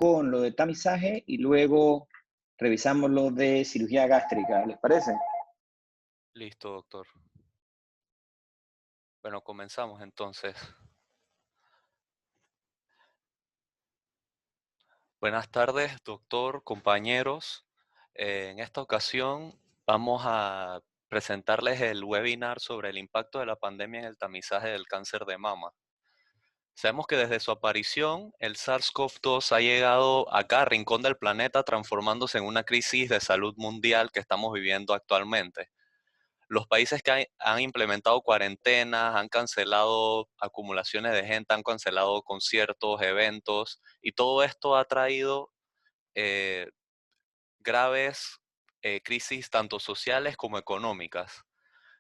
con lo de tamizaje y luego revisamos lo de cirugía gástrica, ¿les parece? Listo, doctor. Bueno, comenzamos entonces. Buenas tardes, doctor, compañeros. En esta ocasión vamos a presentarles el webinar sobre el impacto de la pandemia en el tamizaje del cáncer de mama. Sabemos que desde su aparición, el SARS-CoV-2 ha llegado a cada rincón del planeta, transformándose en una crisis de salud mundial que estamos viviendo actualmente. Los países que han implementado cuarentenas, han cancelado acumulaciones de gente, han cancelado conciertos, eventos, y todo esto ha traído eh, graves crisis tanto sociales como económicas.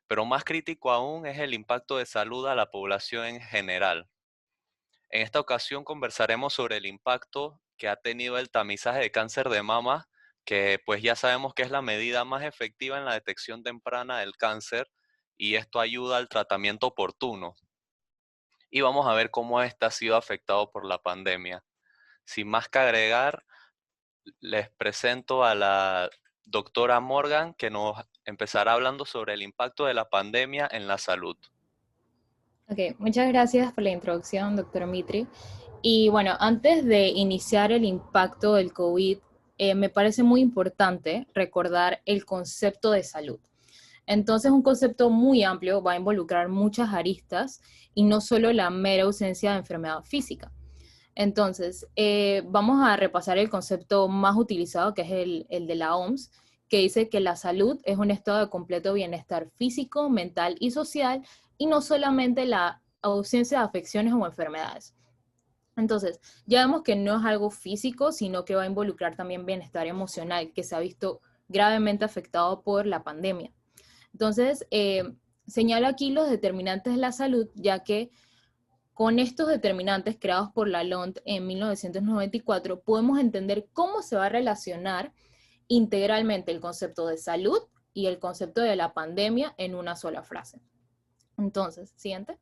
Pero más crítico aún es el impacto de salud a la población en general. En esta ocasión conversaremos sobre el impacto que ha tenido el tamizaje de cáncer de mama, que pues ya sabemos que es la medida más efectiva en la detección temprana del cáncer y esto ayuda al tratamiento oportuno. Y vamos a ver cómo este ha sido afectado por la pandemia. Sin más que agregar, les presento a la doctora Morgan, que nos empezará hablando sobre el impacto de la pandemia en la salud. Ok, muchas gracias por la introducción, doctor Mitri. Y bueno, antes de iniciar el impacto del COVID, me parece muy importante recordar el concepto de salud. Entonces, un concepto muy amplio va a involucrar muchas aristas y no solo la mera ausencia de enfermedad física. Entonces, vamos a repasar el concepto más utilizado, que es el de la OMS, que dice que la salud es un estado de completo bienestar físico, mental y social, y no solamente la ausencia de afecciones o enfermedades. Entonces, ya vemos que no es algo físico, sino que va a involucrar también bienestar emocional, que se ha visto gravemente afectado por la pandemia. Entonces, señalo aquí los determinantes de la salud, ya que con estos determinantes creados por la LOMD en 1994, podemos entender cómo se va a relacionar integralmente el concepto de salud y el concepto de la pandemia en una sola frase. Entonces, siguiente.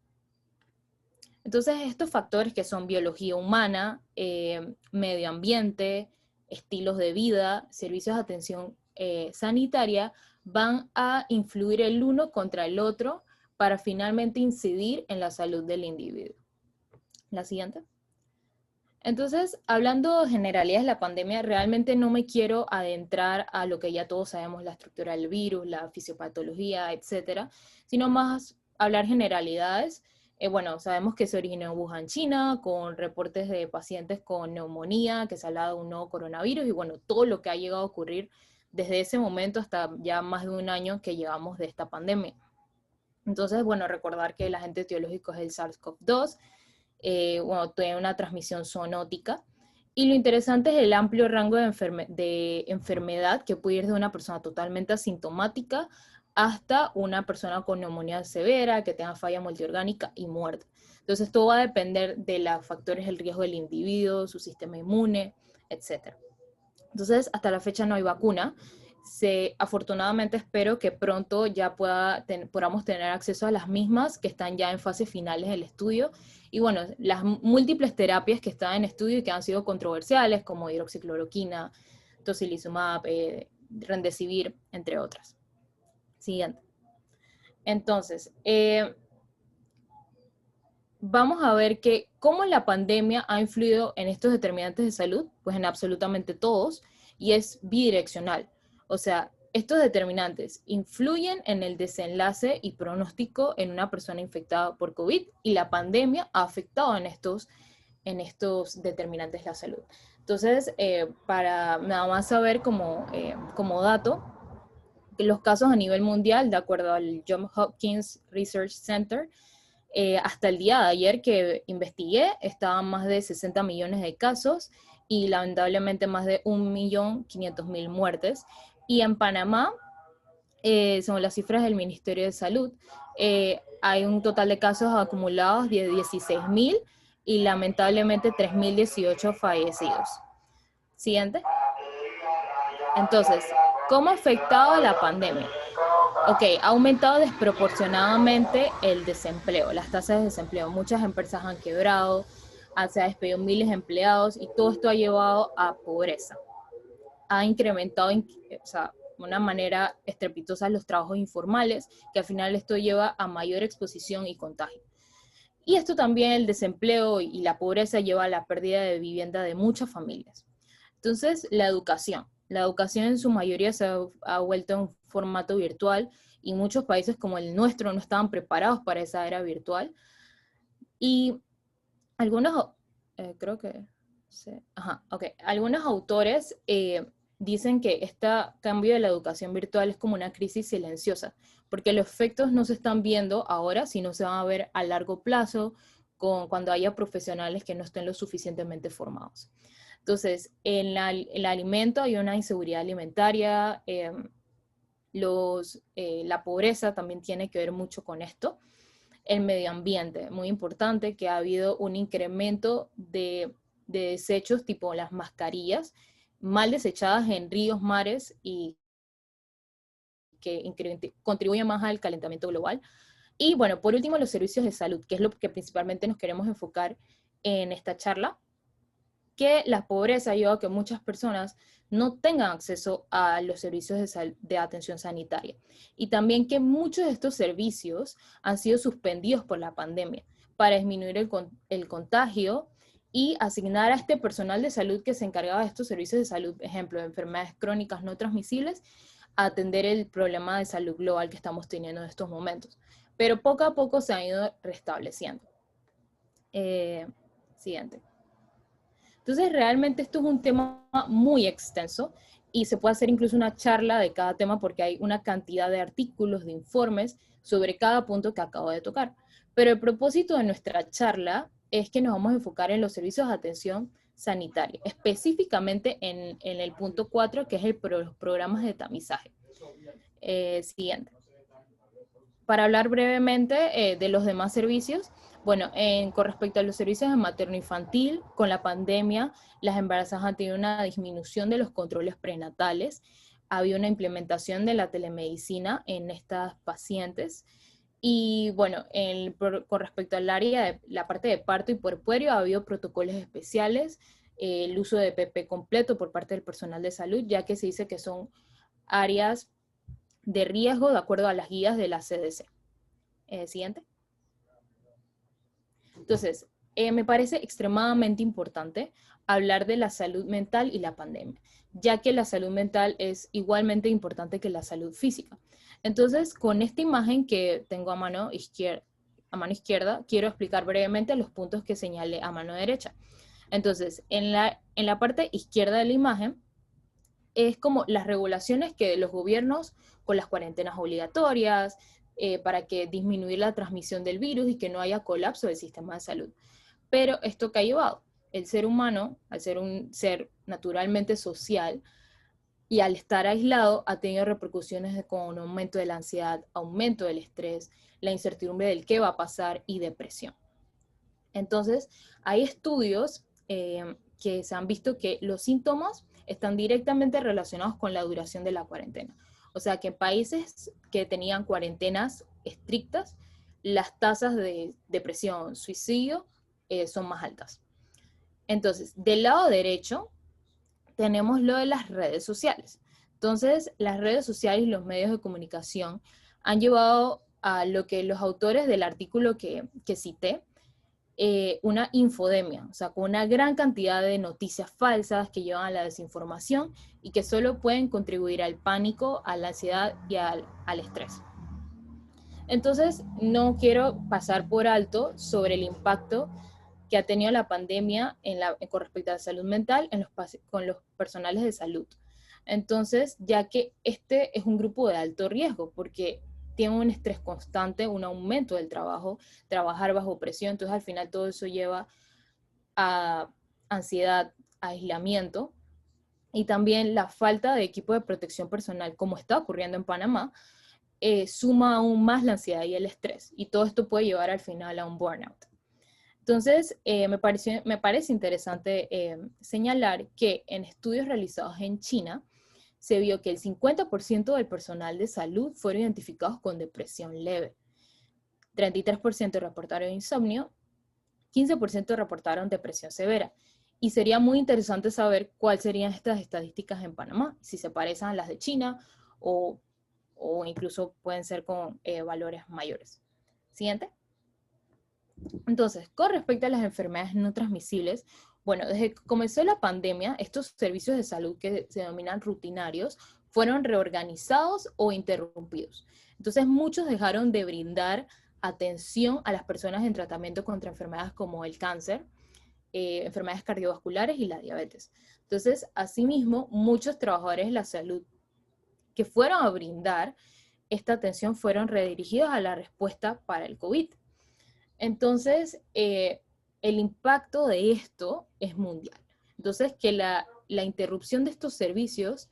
Entonces, estos factores que son biología humana, medio ambiente, estilos de vida, servicios de atención sanitaria, van a influir el uno contra el otro para finalmente incidir en la salud del individuo. La siguiente. Entonces, hablando de generalidades de la pandemia, realmente no me quiero adentrar a lo que ya todos sabemos, la estructura del virus, la fisiopatología, etcétera, sino más hablar generalidades. Bueno, sabemos que se originó en Wuhan, China, con reportes de pacientes con neumonía, que se habla de un nuevo coronavirus, y bueno, todo lo que ha llegado a ocurrir desde ese momento hasta ya más de un año que llevamos de esta pandemia. Entonces, bueno, recordar que el agente etiológico es el SARS-CoV-2, bueno, tiene una transmisión zoonótica. Y lo interesante es el amplio rango de enfermedad que puede ir de una persona totalmente asintomática hasta una persona con neumonía severa, que tenga falla multiorgánica y muerte. Entonces, todo va a depender de los factores del riesgo del individuo, su sistema inmune, etc. Entonces, hasta la fecha no hay vacuna. Afortunadamente espero que pronto ya podamos tener acceso a las mismas que están ya en fases finales del estudio. Y bueno, las múltiples terapias que están en estudio y que han sido controversiales, como hidroxicloroquina, tocilizumab, remdesivir, entre otras. Siguiente. Entonces, vamos a ver que cómo la pandemia ha influido en estos determinantes de salud, pues en absolutamente todos, y es bidireccional. O sea, estos determinantes influyen en el desenlace y pronóstico en una persona infectada por COVID, y la pandemia ha afectado en estos determinantes de la salud. Entonces, para nada más saber como dato, que los casos a nivel mundial, de acuerdo al Johns Hopkins Research Center, hasta el día de ayer que investigué, estaban más de 60 millones de casos y lamentablemente más de 1.500.000 muertes. Y en Panamá, según las cifras del Ministerio de Salud, hay un total de casos acumulados de 16.000 y lamentablemente 3.018 fallecidos. Siguiente. Entonces, ¿cómo ha afectado la pandemia? Ok, ha aumentado desproporcionadamente el desempleo, las tasas de desempleo. Muchas empresas han quebrado, se ha despedido miles de empleados y todo esto ha llevado a pobreza. Ha incrementado, o sea, de una manera estrepitosa los trabajos informales, que al final esto lleva a mayor exposición y contagio. Y esto también, el desempleo y la pobreza, lleva a la pérdida de vivienda de muchas familias. Entonces, la educación en su mayoría ha vuelto en un formato virtual y muchos países como el nuestro no estaban preparados para esa era virtual. Y algunos, creo que, sí, algunos autores dicen que este cambio de la educación virtual es como una crisis silenciosa, porque los efectos no se están viendo ahora, sino se van a ver a largo plazo cuando haya profesionales que no estén lo suficientemente formados. Entonces, en el alimento hay una inseguridad alimentaria, la pobreza también tiene que ver mucho con esto. El medio ambiente, muy importante, que ha habido un incremento de desechos tipo las mascarillas, mal desechadas en ríos, mares y que contribuyen más al calentamiento global. Y bueno, por último, los servicios de salud, que es lo que principalmente nos queremos enfocar en esta charla, que la pobreza lleva a que muchas personas no tengan acceso a los servicios de atención sanitaria. Y también que muchos de estos servicios han sido suspendidos por la pandemia para disminuir el contagio y asignar a este personal de salud que se encargaba de estos servicios de salud, ejemplo, de enfermedades crónicas no transmisibles, a atender el problema de salud global que estamos teniendo en estos momentos. Pero poco a poco se han ido restableciendo. Siguiente. Entonces, realmente esto es un tema muy extenso y se puede hacer incluso una charla de cada tema porque hay una cantidad de artículos, de informes sobre cada punto que acabo de tocar. Pero el propósito de nuestra charla es que nos vamos a enfocar en los servicios de atención sanitaria, específicamente en el punto 4, que es los programas de tamizaje. Siguiente. Para hablar brevemente de los demás servicios, bueno, con respecto a los servicios de materno-infantil, con la pandemia, las embarazadas han tenido una disminución de los controles prenatales, había una implementación de la telemedicina en estas pacientes, y bueno, con respecto al área de la parte de parto y puerperio, ha habido protocolos especiales, el uso de PP completo por parte del personal de salud, ya que se dice que son áreas de riesgo de acuerdo a las guías de la CDC. Siguiente. Entonces, me parece extremadamente importante hablar de la salud mental y la pandemia, ya que la salud mental es igualmente importante que la salud física. Entonces, con esta imagen que tengo a mano izquierda, quiero explicar brevemente los puntos que señalé a mano derecha. Entonces, en la parte izquierda de la imagen, es como las regulaciones que los gobiernos con las cuarentenas obligatorias, para que disminuir la transmisión del virus y que no haya colapso del sistema de salud. Pero esto que ha llevado el ser humano, al ser un ser naturalmente social, y al estar aislado ha tenido repercusiones con un aumento de la ansiedad, aumento del estrés, la incertidumbre del qué va a pasar y depresión. Entonces, hay estudios que se han visto que los síntomas están directamente relacionados con la duración de la cuarentena. O sea que en países que tenían cuarentenas estrictas, las tasas de depresión, suicidio son más altas. Entonces, del lado derecho, tenemos lo de las redes sociales. Entonces, las redes sociales y los medios de comunicación han llevado a lo que los autores del artículo que cité, una infodemia, o sea, con una gran cantidad de noticias falsas que llevan a la desinformación y que solo pueden contribuir al pánico, a la ansiedad y al estrés. Entonces, no quiero pasar por alto sobre el impacto que ha tenido la pandemia con respecto a la salud mental con los personales de salud. Entonces, ya que este es un grupo de alto riesgo, porque tiene un estrés constante, un aumento del trabajo, trabajar bajo presión, entonces al final todo eso lleva a ansiedad, aislamiento, y también la falta de equipo de protección personal, como está ocurriendo en Panamá, suma aún más la ansiedad y el estrés, y todo esto puede llevar al final a un burnout. Entonces, me parece interesante señalar que en estudios realizados en China, se vio que el 50% del personal de salud fueron identificados con depresión leve, 33% reportaron insomnio 15% reportaron depresión severa. Y sería muy interesante saber cuáles serían estas estadísticas en Panamá, si se parecen a las de China o incluso pueden ser con valores mayores. Siguiente. Entonces, con respecto a las enfermedades no transmisibles, bueno, desde que comenzó la pandemia, estos servicios de salud que se denominan rutinarios fueron reorganizados o interrumpidos. Entonces, muchos dejaron de brindar atención a las personas en tratamiento contra enfermedades como el cáncer, enfermedades cardiovasculares y la diabetes. Entonces, asimismo, muchos trabajadores de la salud que fueron a brindar esta atención fueron redirigidos a la respuesta para el COVID. Entonces, el impacto de esto es mundial. Entonces, que la interrupción de estos servicios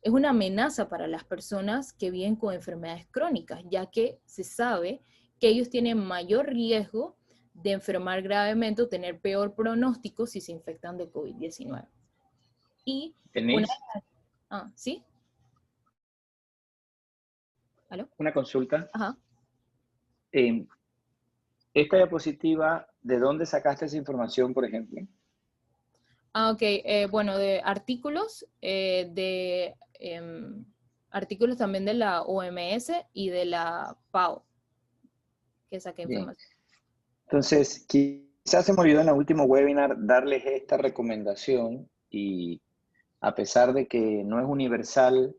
es una amenaza para las personas que viven con enfermedades crónicas, ya que se sabe que ellos tienen mayor riesgo de enfermar gravemente o tener peor pronóstico si se infectan de COVID-19. Y ¿Tenéis? ¿Sí? ¿Aló? Una consulta. Ajá. Esta diapositiva, ¿de dónde sacaste esa información, por ejemplo? Ok. Bueno, de artículos, artículos también de la OMS y de la PAO, que saqué información. Entonces, quizás se me olvidó en el último webinar darles esta recomendación y a pesar de que no es universal,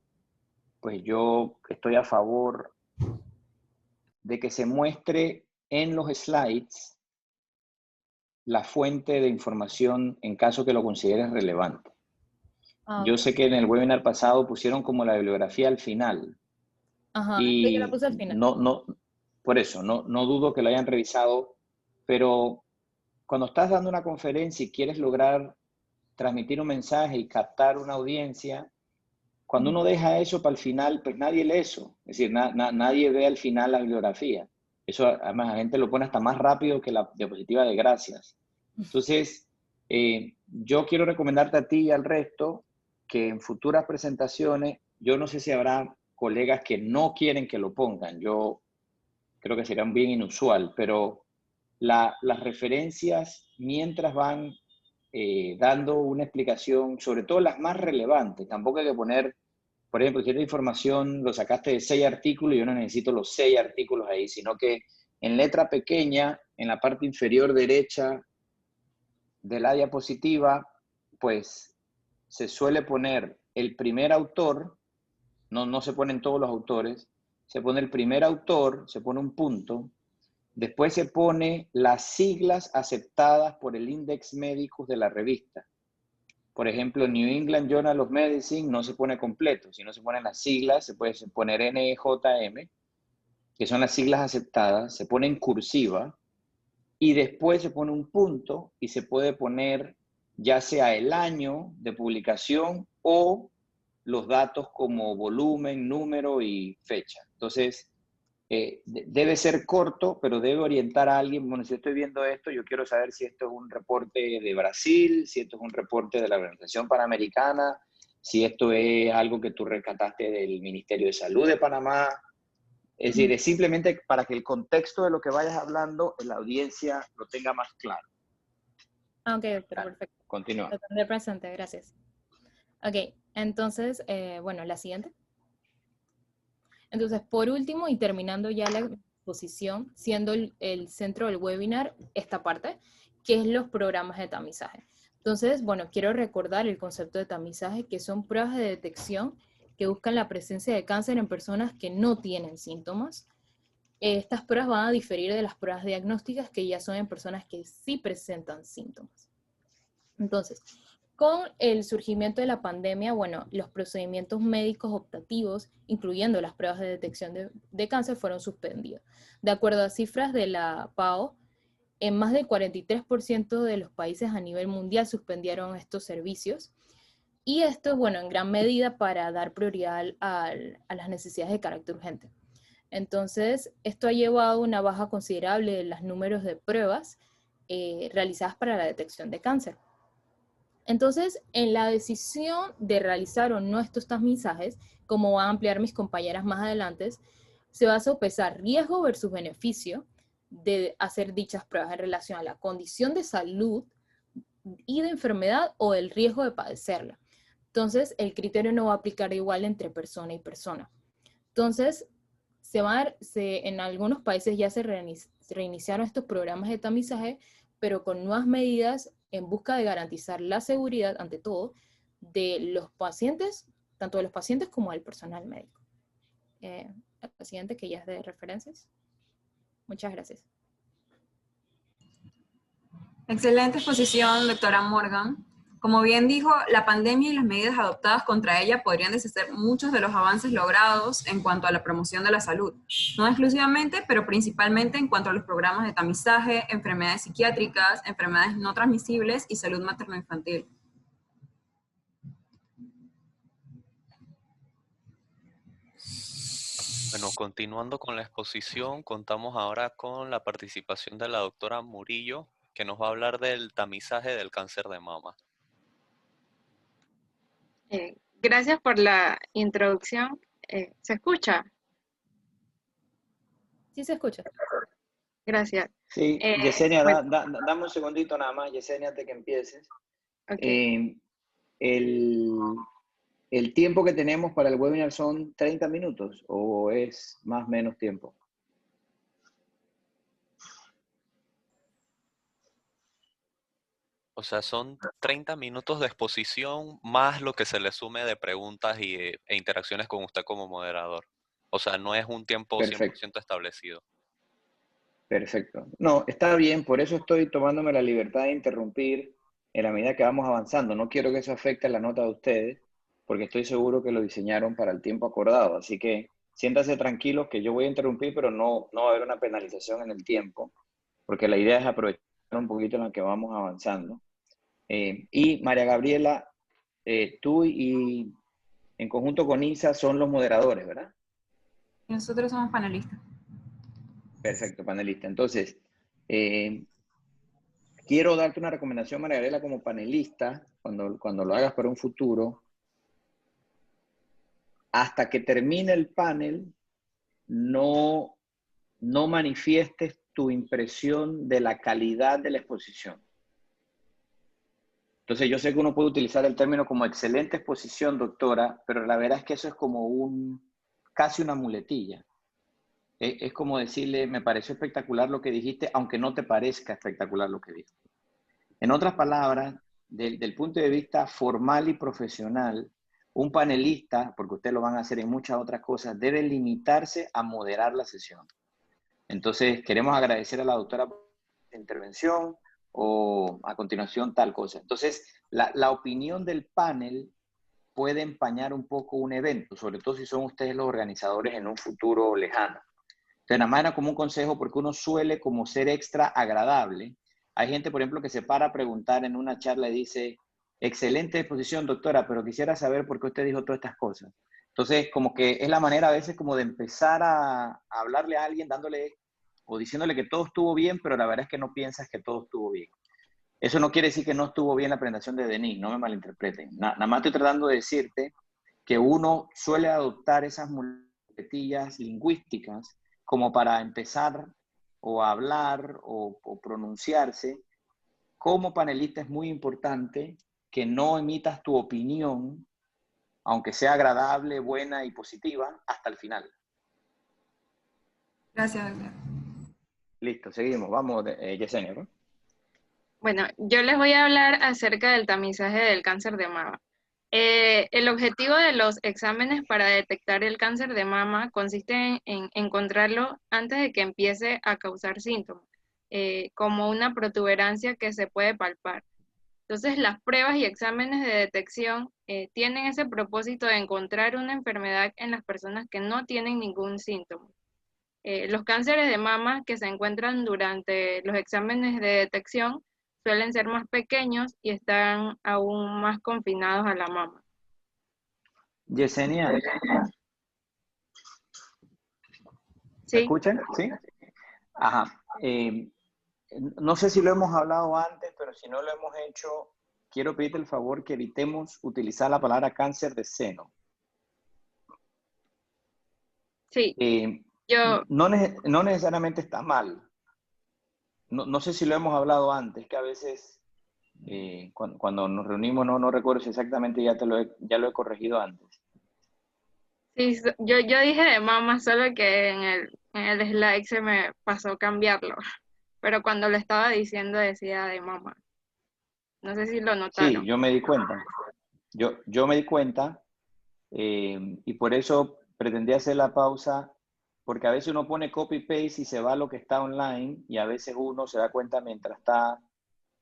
pues yo estoy a favor de que se muestre en los slides la fuente de información en caso que lo consideres relevante. Yo sé que en el webinar pasado pusieron como la bibliografía al final. Ajá, y yo la puse al final. Por eso, no dudo que lo hayan revisado, pero cuando estás dando una conferencia y quieres lograr transmitir un mensaje y captar una audiencia, cuando uno deja eso para el final, pues nadie lee eso. Es decir, nadie ve al final la bibliografía. Eso además la gente lo pone hasta más rápido que la diapositiva de gracias. Entonces, yo quiero recomendarte a ti y al resto que en futuras presentaciones, yo no sé si habrá colegas que no quieren que lo pongan. Yo creo que sería bien inusual, pero las referencias, mientras van dando una explicación, sobre todo las más relevantes, tampoco hay que poner, por ejemplo, si esta información lo sacaste de 6 artículos, yo no necesito los 6 artículos ahí, sino que en letra pequeña, en la parte inferior derecha de la diapositiva, pues se suele poner el primer autor, no se ponen todos los autores, se pone el primer autor, se pone un punto, después se pone las siglas aceptadas por el Index Medicus de la revista. Por ejemplo, New England Journal of Medicine no se pone completo, sino se ponen las siglas, se puede poner NEJM, que son las siglas aceptadas, se pone en cursiva, y después se pone un punto y se puede poner ya sea el año de publicación o los datos como volumen, número y fecha. Entonces, debe ser corto, pero debe orientar a alguien. Bueno, si yo estoy viendo esto, yo quiero saber si esto es un reporte de Brasil, si esto es un reporte de la Organización Panamericana, si esto es algo que tú rescataste del Ministerio de Salud de Panamá. Es decir, es simplemente para que el contexto de lo que vayas hablando, la audiencia lo tenga más claro. Ok, perfecto. Continúa. Lo presente, gracias. Ok, entonces, bueno, la siguiente. Entonces, por último, y terminando ya la exposición, siendo el centro del webinar esta parte, que es los programas de tamizaje. Entonces, bueno, quiero recordar el concepto de tamizaje, que son pruebas de detección que buscan la presencia de cáncer en personas que no tienen síntomas. Estas pruebas van a diferir de las pruebas diagnósticas que ya son en personas que sí presentan síntomas. Entonces, con el surgimiento de la pandemia, bueno, los procedimientos médicos optativos, incluyendo las pruebas de detección de cáncer, fueron suspendidos. De acuerdo a cifras de la PAO, en más del 43% de los países a nivel mundial suspendieron estos servicios. Y esto, bueno, en gran medida para dar prioridad a las necesidades de carácter urgente. Entonces, esto ha llevado a una baja considerable de los números de pruebas realizadas para la detección de cáncer. Entonces, en la decisión de realizar o no estos tamizajes, como van a ampliar mis compañeras más adelante, se va a sopesar riesgo versus beneficio de hacer dichas pruebas en relación a la condición de salud y de enfermedad o el riesgo de padecerla. Entonces, el criterio no va a aplicar igual entre persona y persona. Entonces, en algunos países ya se reiniciaron estos programas de tamizaje, pero con nuevas medidas en busca de garantizar la seguridad, ante todo, de los pacientes, tanto de los pacientes como del personal médico. La siguiente, que ya es de referencias. Muchas gracias. Excelente exposición, doctora Morgan. Como bien dijo, la pandemia y las medidas adoptadas contra ella podrían deshacer muchos de los avances logrados en cuanto a la promoción de la salud. No exclusivamente, pero principalmente en cuanto a los programas de tamizaje, enfermedades psiquiátricas, enfermedades no transmisibles y salud materno-infantil. Bueno, continuando con la exposición, contamos ahora con la participación de la doctora Murillo, que nos va a hablar del tamizaje del cáncer de mama. Gracias por la introducción. ¿Se escucha? Sí, se escucha. Gracias. Sí, Yesenia, bueno. dame un segundito nada más, Yesenia, antes que empieces. Okay. ¿El tiempo que tenemos para el webinar son 30 minutos o es más o menos tiempo? O sea, son 30 minutos de exposición más lo que se le sume de preguntas e interacciones con usted como moderador. O sea, no es un tiempo Perfecto. 100% establecido. Perfecto. No, está bien, por eso estoy tomándome la libertad de interrumpir en la medida que vamos avanzando. No quiero que eso afecte la nota de ustedes, porque estoy seguro que lo diseñaron para el tiempo acordado. Así que siéntanse tranquilos que yo voy a interrumpir, pero no va a haber una penalización en el tiempo, porque la idea es aprovechar un poquito en lo que vamos avanzando. Y María Gabriela, tú y en conjunto con Isa son los moderadores, ¿verdad? Nosotros somos panelistas. Perfecto, panelista. Entonces, quiero darte una recomendación, María Gabriela, como panelista, cuando lo hagas para un futuro, hasta que termine el panel, no manifiestes tu impresión de la calidad de la exposición. Entonces, yo sé que uno puede utilizar el término como excelente exposición, doctora, pero la verdad es que eso es como casi una muletilla. Es como decirle, me pareció espectacular lo que dijiste, aunque no te parezca espectacular lo que dijo. En otras palabras, del punto de vista formal y profesional, un panelista, porque ustedes lo van a hacer en muchas otras cosas, debe limitarse a moderar la sesión. Entonces, queremos agradecer a la doctora por su intervención o a continuación tal cosa. Entonces, la opinión del panel puede empañar un poco un evento, sobre todo si son ustedes los organizadores en un futuro lejano. Entonces, nada más era como un consejo porque uno suele como ser extra agradable. Hay gente, por ejemplo, que se para a preguntar en una charla y dice, excelente exposición, doctora, pero quisiera saber por qué usted dijo todas estas cosas. Entonces, como que es la manera a veces como de empezar a hablarle a alguien dándole o diciéndole que todo estuvo bien, pero la verdad es que no piensas que todo estuvo bien. Eso no quiere decir que no estuvo bien la presentación de Denis, no me malinterpreten. Nada más estoy tratando de decirte que uno suele adoptar esas muletillas lingüísticas como para empezar o a hablar o pronunciarse. Como panelista es muy importante que no emitas tu opinión, aunque sea agradable, buena y positiva, hasta el final. Gracias, doctor. Listo, seguimos. Vamos, Yesenia, ¿no? Bueno, yo les voy a hablar acerca del tamizaje del cáncer de mama. El objetivo de los exámenes para detectar el cáncer de mama consiste en encontrarlo antes de que empiece a causar síntomas, como una protuberancia que se puede palpar. Entonces, las pruebas y exámenes de detección tienen ese propósito de encontrar una enfermedad en las personas que no tienen ningún síntoma. Los cánceres de mama que se encuentran durante los exámenes de detección suelen ser más pequeños y están aún más confinados a la mama. Yesenia, ¿Sí? ¿me escuchan? ¿Sí? Ajá. No sé si lo hemos hablado antes, pero si no lo hemos hecho, quiero pedirte el favor que evitemos utilizar la palabra cáncer de seno. Sí. No necesariamente está mal, no sé si lo hemos hablado antes, que a veces cuando nos reunimos, no recuerdo si exactamente ya lo he corregido antes. Sí, yo dije de mama, solo que en el slide se me pasó cambiarlo, pero cuando lo estaba diciendo decía de mama. No sé si lo Sí, notaron. yo me di cuenta. Yo me di cuenta y por eso pretendí hacer la pausa, porque a veces uno pone copy-paste y se va a lo que está online y a veces uno se da cuenta mientras está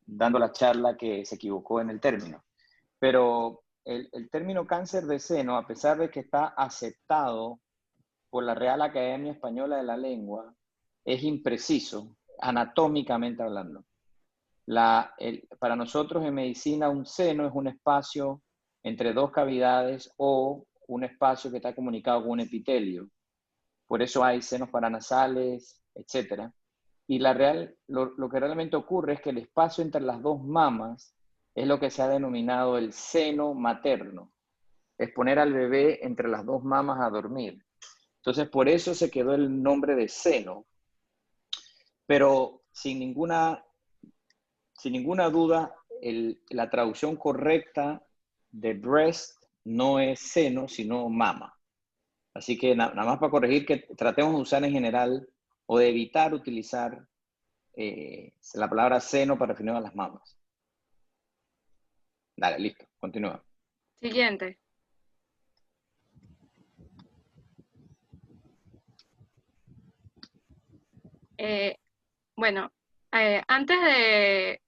dando la charla que se equivocó en el término. Pero el término cáncer de seno, a pesar de que está aceptado por la Real Academia Española de la Lengua, es impreciso, anatómicamente hablando. Para nosotros en medicina, un seno es un espacio entre dos cavidades o un espacio que está comunicado con un epitelio. Por eso hay senos paranasales, etc. Y lo que realmente ocurre es que el espacio entre las dos mamas es lo que se ha denominado el seno materno. Es poner al bebé entre las dos mamas a dormir. Entonces, por eso se quedó el nombre de seno. Pero sin ninguna duda, la traducción correcta de breast no es seno, sino mama. Así que nada más para corregir que tratemos de usar en general o de evitar utilizar la palabra seno para referirnos a las mamas. Dale, listo, continúa. Siguiente. Bueno, antes de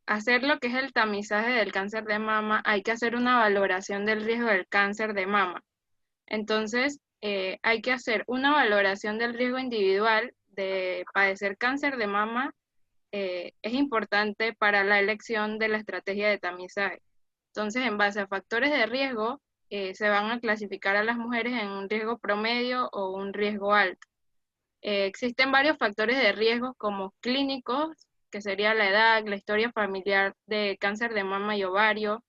hacer lo que es el tamizaje del cáncer de mama, hay que hacer una valoración del riesgo del cáncer de mama. Entonces, hay que hacer una valoración del riesgo individual de padecer cáncer de mama. Es importante para la elección de la estrategia de tamizaje. Entonces, en base a factores de riesgo, se van a clasificar a las mujeres en un riesgo promedio o un riesgo alto. Existen varios factores de riesgo como clínicos, que sería la edad, la historia familiar de cáncer de mama y ovario,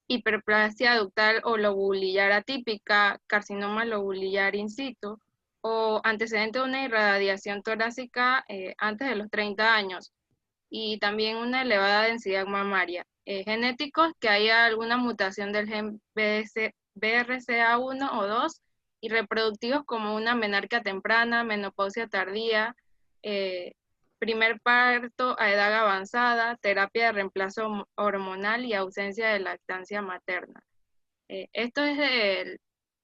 hiperplasia ductal o lobulillar atípica, carcinoma lobulillar in situ, o antecedente de una irradiación torácica antes de los 30 años, y también una elevada densidad mamaria. Genéticos, que haya alguna mutación del gen BRCA1 o 2, y reproductivos como una menarquia temprana, menopausia tardía, primer parto a edad avanzada, terapia de reemplazo hormonal y ausencia de lactancia materna. Esto es el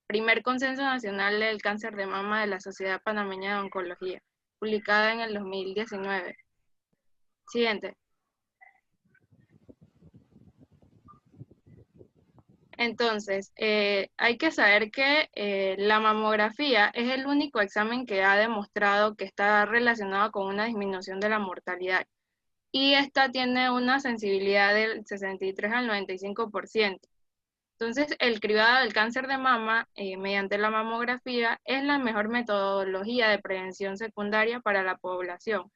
primer consenso nacional del cáncer de mama de la Sociedad Panameña de Oncología, publicada en el 2019. Siguiente. Entonces, hay que saber que la mamografía es el único examen que ha demostrado que está relacionado con una disminución de la mortalidad. Y esta tiene una sensibilidad del 63 al 95%. Entonces, el cribado del cáncer de mama mediante la mamografía es la mejor metodología de prevención secundaria para la población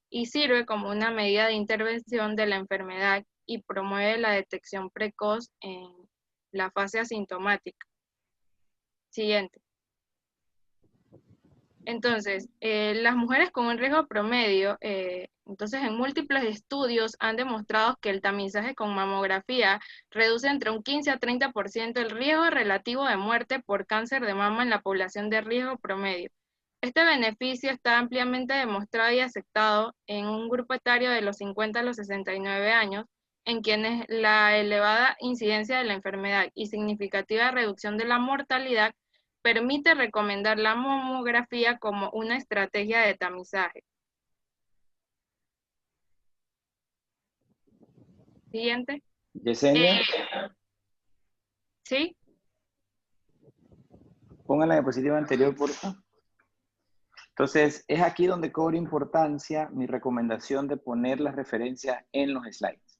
y sirve como una medida de intervención de la enfermedad y promueve la detección precoz en la fase asintomática. Siguiente. Entonces, las mujeres con un riesgo promedio, entonces en múltiples estudios han demostrado que el tamizaje con mamografía reduce entre un 15 a 30% el riesgo relativo de muerte por cáncer de mama en la población de riesgo promedio. Este beneficio está ampliamente demostrado y aceptado en un grupo etario de los 50 a los 69 años, en quienes la elevada incidencia de la enfermedad y significativa reducción de la mortalidad permite recomendar la mamografía como una estrategia de tamizaje. Siguiente. Yesenia, ¿Sí? pongan la diapositiva anterior, por favor. Entonces, es aquí donde cobra importancia mi recomendación de poner las referencias en los slides.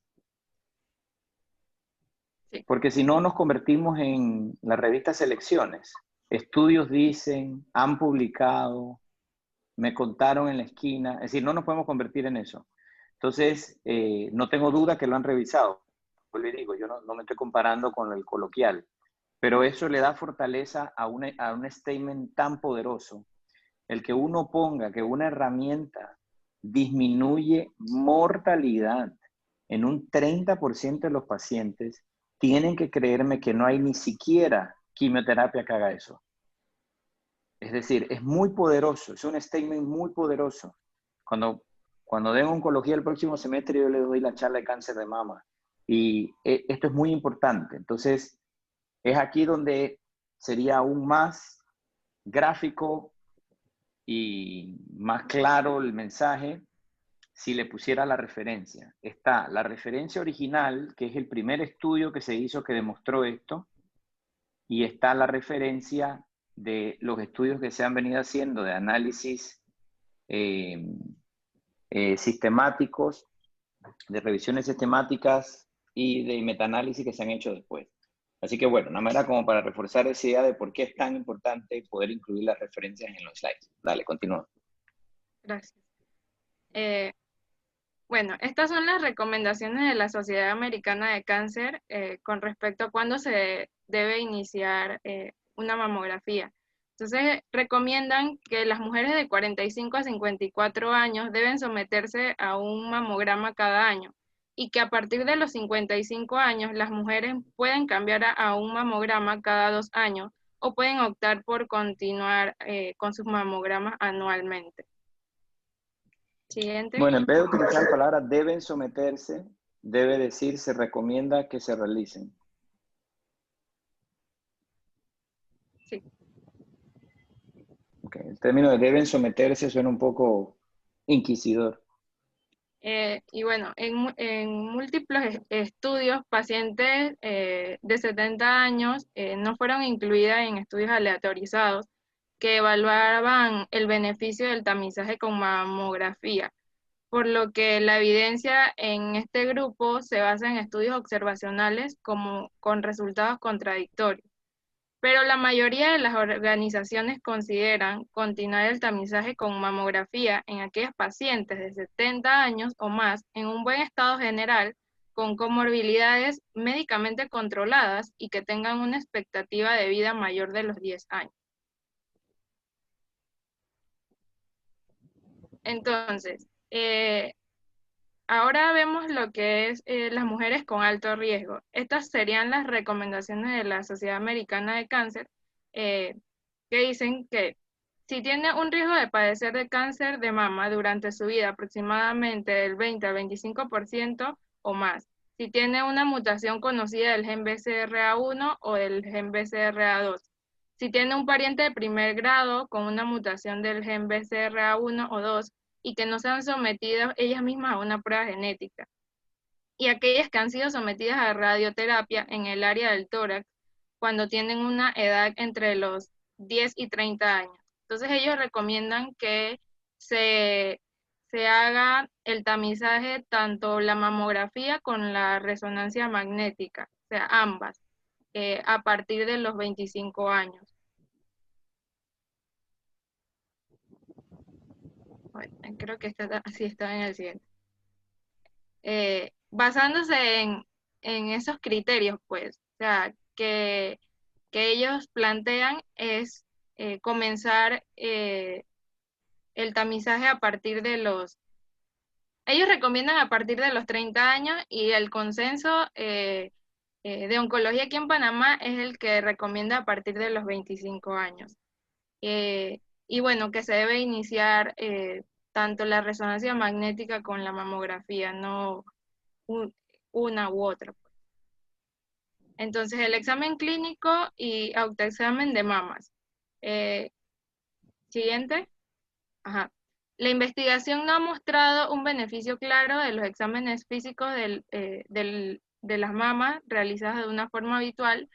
Sí. Porque si no, nos convertimos en la revista Selecciones. Estudios dicen, han publicado, me contaron en la esquina. Es decir, no nos podemos convertir en eso. Entonces, no tengo duda que lo han revisado. Pues le digo, yo no me estoy comparando con el coloquial. Pero eso le da fortaleza a un statement tan poderoso. El que uno ponga que una herramienta disminuye mortalidad. En un 30% de los pacientes tienen que creerme que no hay ni siquiera quimioterapia que haga eso. Es decir, es muy poderoso, es un statement muy poderoso. Cuando den oncología el próximo semestre, yo les doy la charla de cáncer de mama. Y esto es muy importante. Entonces, es aquí donde sería aún más gráfico y más claro el mensaje si le pusiera la referencia. Está la referencia original, que es el primer estudio que se hizo que demostró esto, y está la referencia de los estudios que se han venido haciendo de análisis sistemáticos, de revisiones sistemáticas y de metaanálisis que se han hecho después. Así que bueno, una manera como para reforzar esa idea de por qué es tan importante poder incluir las referencias en los slides. Dale, continúa. Gracias. Bueno, estas son las recomendaciones de la Sociedad Americana de Cáncer con respecto a cuándo se debe iniciar una mamografía. Entonces, recomiendan que las mujeres de 45 a 54 años deben someterse a un mamograma cada año y que a partir de los 55 años las mujeres pueden cambiar a un mamograma cada 2 años o pueden optar por continuar con sus mamogramas anualmente. Siguiente. Bueno, en vez de utilizar la palabra deben someterse, debe decir se recomienda que se realicen. Sí. Okay. El término de deben someterse suena un poco inquisidor. Y bueno, en múltiples estudios, pacientes de 70 años no fueron incluidas en estudios aleatorizados que evaluaban el beneficio del tamizaje con mamografía, por lo que la evidencia en este grupo se basa en estudios observacionales con resultados contradictorios. Pero la mayoría de las organizaciones consideran continuar el tamizaje con mamografía en aquellos pacientes de 70 años o más en un buen estado general, con comorbilidades médicamente controladas y que tengan una expectativa de vida mayor de los 10 años. Entonces, ahora vemos lo que es las mujeres con alto riesgo. Estas serían las recomendaciones de la Sociedad Americana de Cáncer, que dicen que si tiene un riesgo de padecer de cáncer de mama durante su vida aproximadamente del 20 al 25% o más, si tiene una mutación conocida del gen BCRA1 o del gen BCRA2, si tiene un pariente de primer grado con una mutación del gen BCRA1 o 2, y que no se han sometido ellas mismas a una prueba genética. Y aquellas que han sido sometidas a radioterapia en el área del tórax cuando tienen una edad entre los 10 y 30 años. Entonces ellos recomiendan que se haga el tamizaje, tanto la mamografía con la resonancia magnética, o sea, ambas, a partir de los 25 años. Bueno, creo que así está en el siguiente. Basándose en esos criterios, pues, o sea, que ellos plantean es comenzar el tamizaje a partir de ellos recomiendan a partir de los 30 años y el consenso de oncología aquí en Panamá es el que recomienda a partir de los 25 años. Y bueno, que se debe iniciar tanto la resonancia magnética con la mamografía, no una u otra. Entonces, el examen clínico y autoexamen de mamas. Siguiente. Ajá. La investigación no ha mostrado un beneficio claro de los exámenes físicos de las mamas realizadas de una forma habitual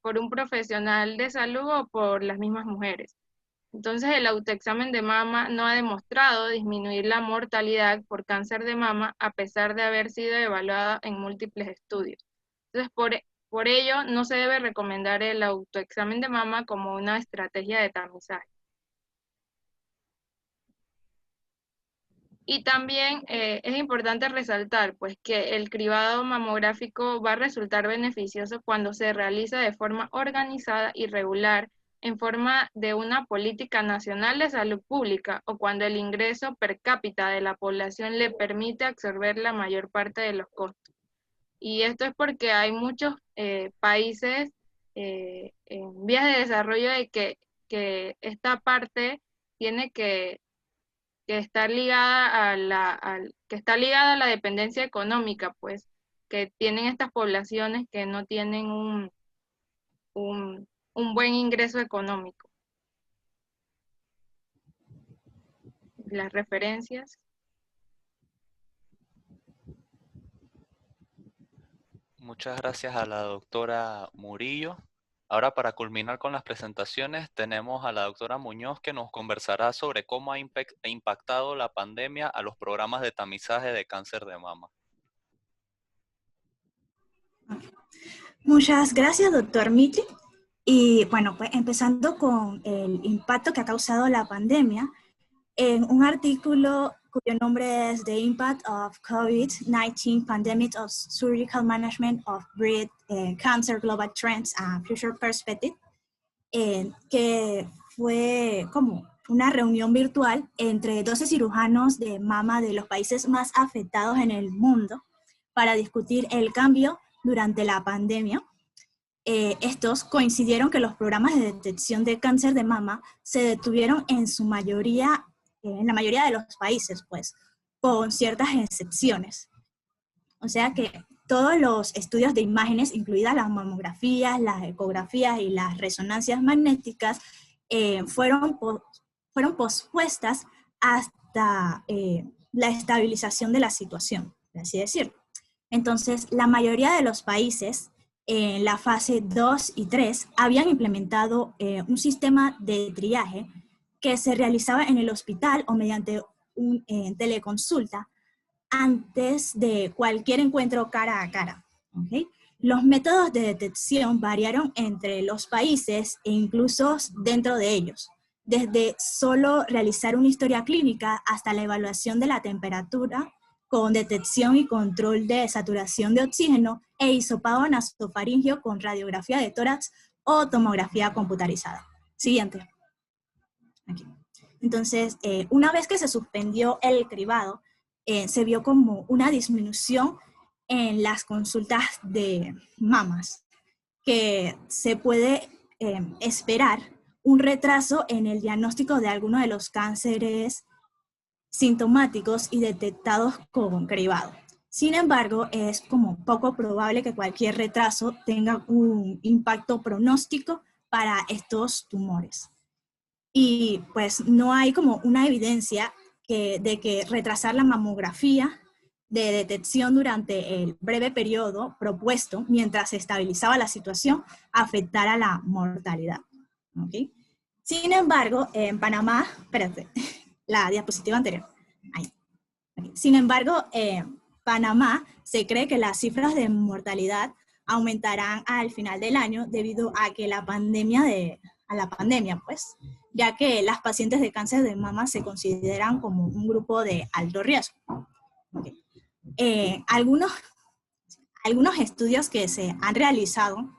por un profesional de salud o por las mismas mujeres. Entonces, el autoexamen de mama no ha demostrado disminuir la mortalidad por cáncer de mama a pesar de haber sido evaluada en múltiples estudios. Entonces, por ello, no se debe recomendar el autoexamen de mama como una estrategia de tamizaje. Y también es importante resaltar pues, que el cribado mamográfico va a resultar beneficioso cuando se realiza de forma organizada y regular en forma de una política nacional de salud pública o cuando el ingreso per cápita de la población le permite absorber la mayor parte de los costos. Y esto es porque hay muchos países en vías de desarrollo de que esta parte tiene que estar ligada que está ligada a la dependencia económica, pues, que tienen estas poblaciones que no tienen un buen ingreso económico. Las referencias. Muchas gracias a la doctora Murillo. Ahora, para culminar con las presentaciones, tenemos a la doctora Muñoz, que nos conversará sobre cómo ha impactado la pandemia a los programas de tamizaje de cáncer de mama. Muchas gracias, doctor Mitri. Y bueno, pues empezando con el impacto que ha causado la pandemia, en un artículo cuyo nombre es The Impact of COVID-19 Pandemic of Surgical Management of Breast Cancer Global Trends and Future Perspective, que fue como una reunión virtual entre 12 cirujanos de mama de los países más afectados en el mundo para discutir el cambio durante la pandemia. Estos coincidieron que los programas de detección de cáncer de mama se detuvieron en su mayoría, en la mayoría de los países, pues, con ciertas excepciones. O sea que todos los estudios de imágenes, incluidas las mamografías, las ecografías y las resonancias magnéticas, fueron pospuestas hasta la estabilización de la situación, por así decirlo. Entonces, la mayoría de los países en la fase 2 y 3 habían implementado un sistema de triaje que se realizaba en el hospital o mediante una teleconsulta antes de cualquier encuentro cara a cara. ¿Okay? Los métodos de detección variaron entre los países e incluso dentro de ellos, desde solo realizar una historia clínica hasta la evaluación de la temperatura con detección y control de saturación de oxígeno e hisopado nasofaringeo con radiografía de tórax o tomografía computarizada. Siguiente. Aquí. Entonces, una vez que se suspendió el cribado, se vio como una disminución en las consultas de mamas, que se puede esperar un retraso en el diagnóstico de algunos de los cánceres sintomáticos y detectados con cribado. Sin embargo, es como poco probable que cualquier retraso tenga un impacto pronóstico para estos tumores. Y pues no hay como una evidencia de que retrasar la mamografía de detección durante el breve periodo propuesto mientras se estabilizaba la situación afectara la mortalidad. ¿Okay? Sin embargo, en Panamá, espérate, la diapositiva anterior. Ahí. Okay. Sin embargo, en Panamá se cree que las cifras de mortalidad aumentarán al final del año debido a que la pandemia pues, ya que las pacientes de cáncer de mama se consideran como un grupo de alto riesgo. Okay. Algunos estudios que se han realizado,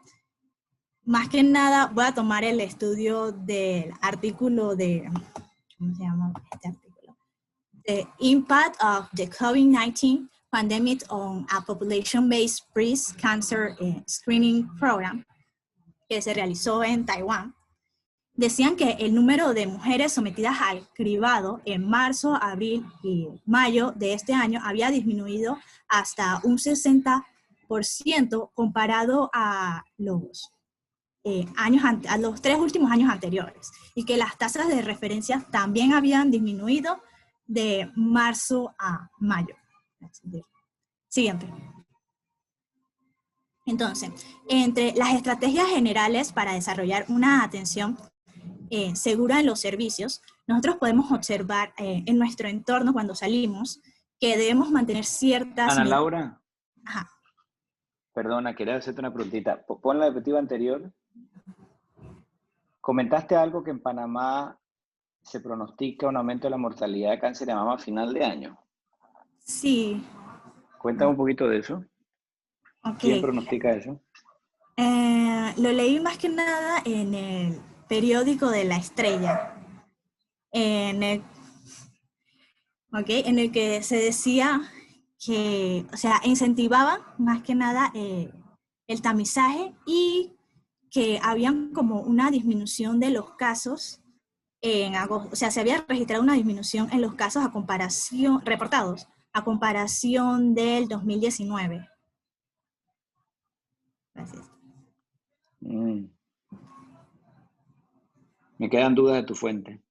más que nada voy a tomar el estudio del artículo de, ¿cómo se llama este artículo? The Impact of the COVID-19 Pandemic on a Population-Based Breast Cancer Screening Program, que se realizó en Taiwán. Decían que el número de mujeres sometidas al cribado en marzo, abril y mayo de este año había disminuido hasta un 60% comparado a los 3 últimos años anteriores, y que las tasas de referencia también habían disminuido de marzo a mayo. Siguiente. Entonces, entre las estrategias generales para desarrollar una atención segura en los servicios, nosotros podemos observar en nuestro entorno cuando salimos que debemos mantener ciertas... Ana Laura. Ajá. Perdona, quería hacerte una preguntita. Pon la diapositiva anterior. Comentaste algo que en Panamá se pronostica un aumento de la mortalidad de cáncer de mama a final de año. Sí. Cuéntame un poquito de eso. Okay. ¿Quién pronostica eso? Lo leí más que nada en el periódico de La Estrella, en el que se decía que, o sea, incentivaba más que nada el tamizaje y que habían como una disminución de los casos en agosto, o sea, se había registrado una disminución en los casos reportados a comparación del 2019. Gracias. Me quedan dudas de tu fuente.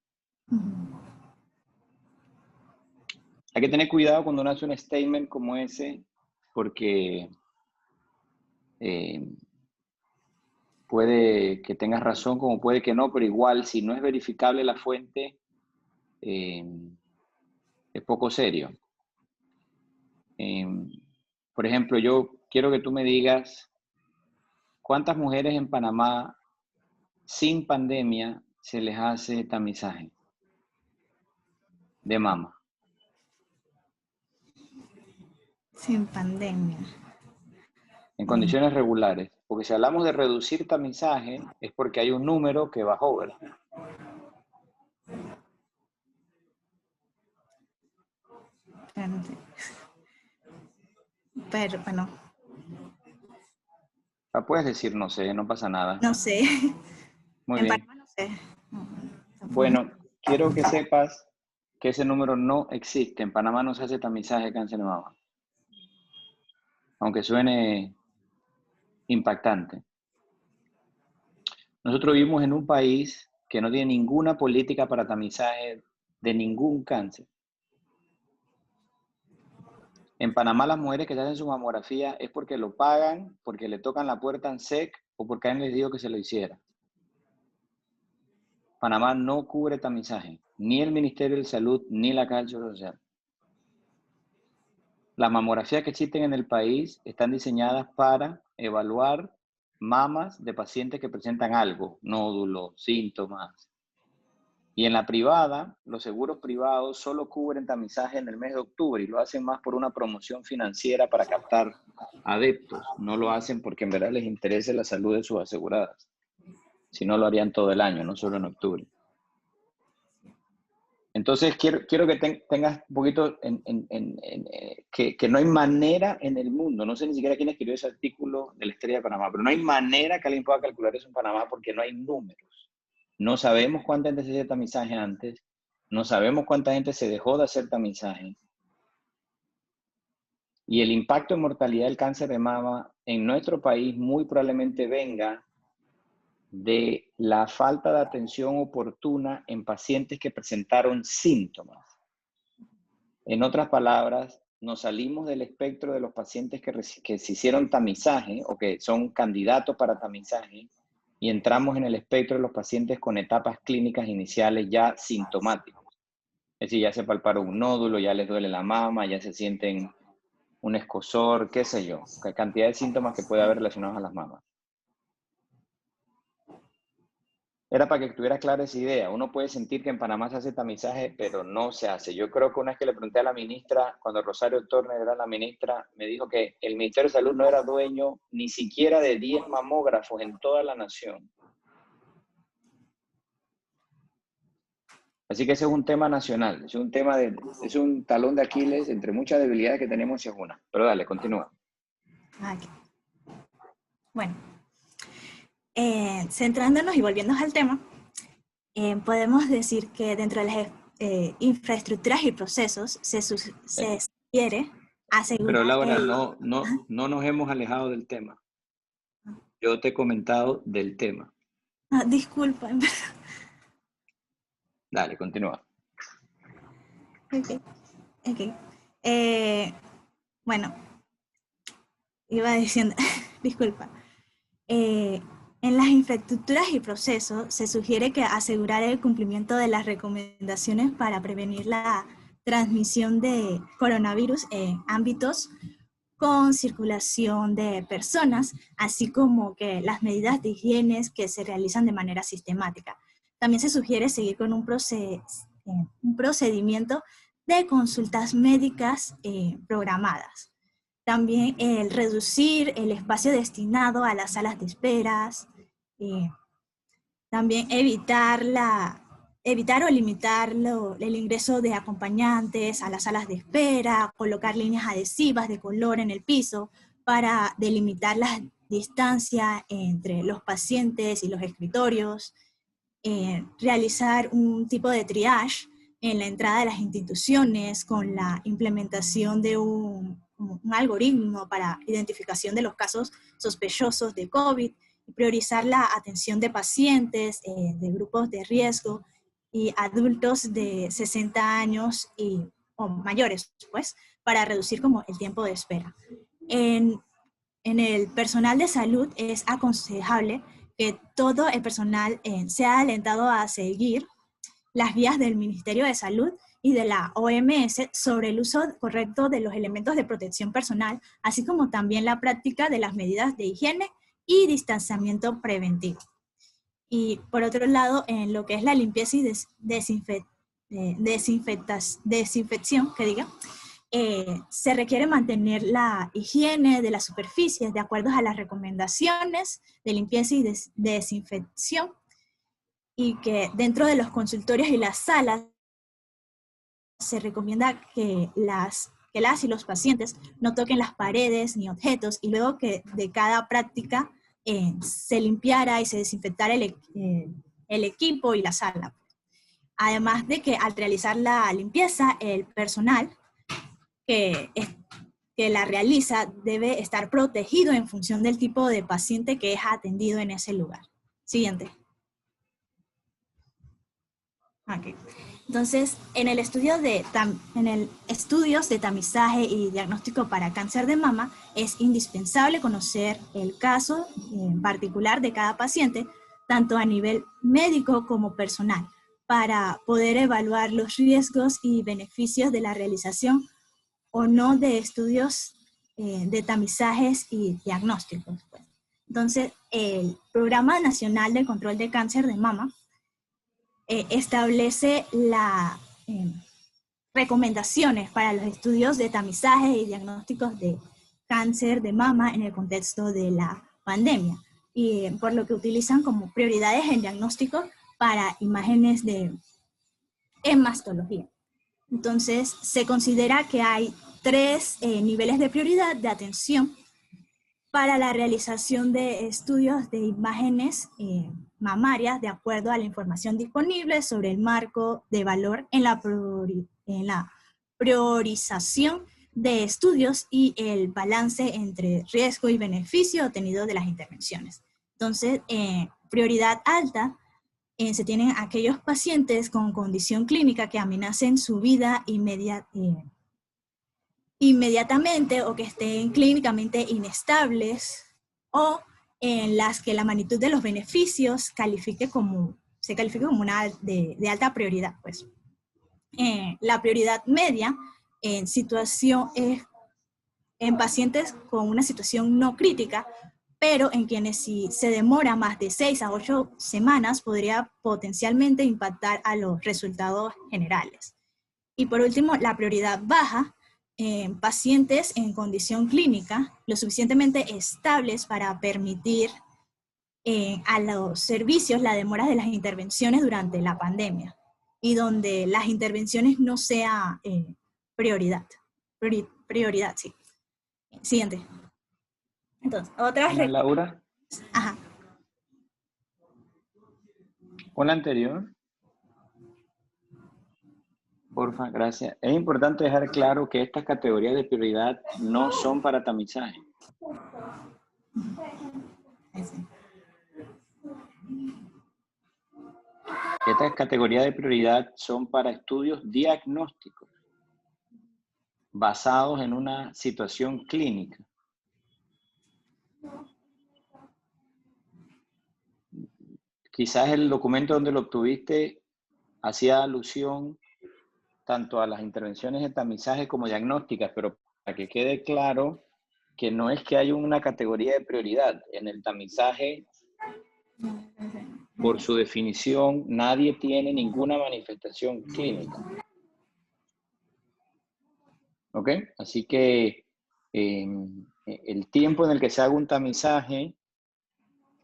Hay que tener cuidado cuando uno hace un statement como ese, porque puede que tengas razón como puede que no, pero igual si no es verificable la fuente, es poco serio. Por ejemplo, yo quiero que tú me digas cuántas mujeres en Panamá sin pandemia se les hace tamizaje de mama. Sin pandemia. En condiciones regulares. Porque si hablamos de reducir tamizaje, es porque hay un número que bajó, ¿verdad? Pero bueno. Puedes decir no sé, no pasa nada. No sé. Muy en bien. Panamá no sé. Bueno, quiero que sepas que ese número no existe. En Panamá no se hace tamizaje de cáncer de mama. Aunque suene impactante. Nosotros vivimos en un país que no tiene ninguna política para tamizaje de ningún cáncer. En Panamá las mujeres que se hacen su mamografía es porque lo pagan, porque le tocan la puerta en SEC o porque alguien les dijo que se lo hiciera. Panamá no cubre tamizaje, ni el Ministerio de Salud, ni la Caja del Seguro Social. Las mamografías que existen en el país están diseñadas para evaluar mamas de pacientes que presentan algo, nódulos, síntomas. Y en la privada, los seguros privados solo cubren tamizaje en el mes de octubre y lo hacen más por una promoción financiera para captar adeptos. No lo hacen porque en verdad les interesa la salud de sus aseguradas. Si no, lo harían todo el año, no solo en octubre. Entonces, quiero que tengas un poquito que no hay manera en el mundo, no sé ni siquiera quién escribió ese artículo de La Estrella de Panamá, pero no hay manera que alguien pueda calcular eso en Panamá porque no hay números. No sabemos cuánta gente se hacía tamizaje antes, no sabemos cuánta gente se dejó de hacer tamizaje. Y el impacto en mortalidad del cáncer de mama en nuestro país muy probablemente venga de la falta de atención oportuna en pacientes que presentaron síntomas. En otras palabras, nos salimos del espectro de los pacientes que se hicieron tamizaje o que son candidatos para tamizaje y entramos en el espectro de los pacientes con etapas clínicas iniciales ya sintomáticos. Es decir, ya se palparon un nódulo, ya les duele la mama, ya se sienten un escozor, qué sé yo, cantidad de síntomas que puede haber relacionados a las mamas. Era para que tuvieras clara esa idea. Uno puede sentir que en Panamá se hace tamizaje, pero no se hace. Yo creo que una vez que le pregunté a la ministra, cuando Rosario Turner era la ministra, me dijo que el Ministerio de Salud no era dueño ni siquiera de 10 mamógrafos en toda la nación. Así que ese es un tema nacional, es un tema es un talón de Aquiles entre muchas debilidades que tenemos y es una. Pero dale, continúa. Okay. Bueno. Centrándonos y volviéndonos al tema, podemos decir que dentro de las infraestructuras y procesos se sugiere asegurar... Pero Laura, no nos hemos alejado del tema. Yo te he comentado del tema. Disculpa, en verdad. Dale, continúa. Ok. Bueno, iba diciendo, disculpa. En las infraestructuras y procesos se sugiere que asegurar el cumplimiento de las recomendaciones para prevenir la transmisión de coronavirus en ámbitos con circulación de personas, así como que las medidas de higiene que se realizan de manera sistemática. También se sugiere seguir con un procedimiento de consultas médicas programadas. También el reducir el espacio destinado a las salas de esperas. También evitar o limitar el ingreso de acompañantes a las salas de espera, colocar líneas adhesivas de color en el piso para delimitar las distancias entre los pacientes y los escritorios, realizar un tipo de triage en la entrada de las instituciones con la implementación de un algoritmo para identificación de los casos sospechosos de COVID, y priorizar la atención de pacientes de grupos de riesgo y adultos de 60 años o mayores, pues, para reducir como el tiempo de espera. En el personal de salud es aconsejable que todo el personal sea alentado a seguir las guías del Ministerio de Salud y de la OMS sobre el uso correcto de los elementos de protección personal, así como también la práctica de las medidas de higiene y distanciamiento preventivo. Y por otro lado, en lo que es la limpieza y desinfección, se requiere mantener la higiene de las superficies de acuerdo a las recomendaciones de limpieza y desinfección, y que dentro de los consultorios y las salas se recomienda que las y los pacientes no toquen las paredes ni objetos, y luego que de cada práctica se limpiara y se desinfectara el equipo y la sala. Además de que al realizar la limpieza, el personal que la realiza debe estar protegido en función del tipo de paciente que es atendido en ese lugar. Siguiente. Okay. Entonces, en el estudios de tamizaje y diagnóstico para cáncer de mama, es indispensable conocer el caso en particular de cada paciente, tanto a nivel médico como personal, para poder evaluar los riesgos y beneficios de la realización o no de estudios de tamizajes y diagnósticos, pues. Entonces, el Programa Nacional de Control de Cáncer de Mama establece las recomendaciones para los estudios de tamizaje y diagnósticos de cáncer de mama en el contexto de la pandemia, y por lo que utilizan como prioridades en diagnóstico para imágenes en mastología. Entonces, se considera que hay 3 niveles de prioridad de atención para la realización de estudios de imágenes mamarias de acuerdo a la información disponible sobre el marco de valor en la priorización de estudios y el balance entre riesgo y beneficio obtenido de las intervenciones. Entonces, prioridad alta se tienen aquellos pacientes con condición clínica que amenacen su vida inmediatamente o que estén clínicamente inestables, o en las que la magnitud de los beneficios se califique como una de alta prioridad, pues. La prioridad media en pacientes con una situación no crítica, pero en quienes si se demora más de 6 a 8 semanas podría potencialmente impactar a los resultados generales. Y por último, la prioridad baja en pacientes en condición clínica lo suficientemente estables para permitir a los servicios la demora de las intervenciones durante la pandemia, y donde las intervenciones no sea prioridad. Prioridad, sí. Siguiente. Entonces, otras... Ana Laura. Ajá. Con la anterior. Porfa, gracias. Es importante dejar claro que estas categorías de prioridad no son para tamizaje. Estas categorías de prioridad son para estudios diagnósticos basados en una situación clínica. Quizás el documento donde lo obtuviste hacía alusión tanto a las intervenciones de tamizaje como diagnósticas, pero para que quede claro que no es que haya una categoría de prioridad. En el tamizaje, por su definición, nadie tiene ninguna manifestación clínica. ¿Ok? Así que el tiempo en el que se haga un tamizaje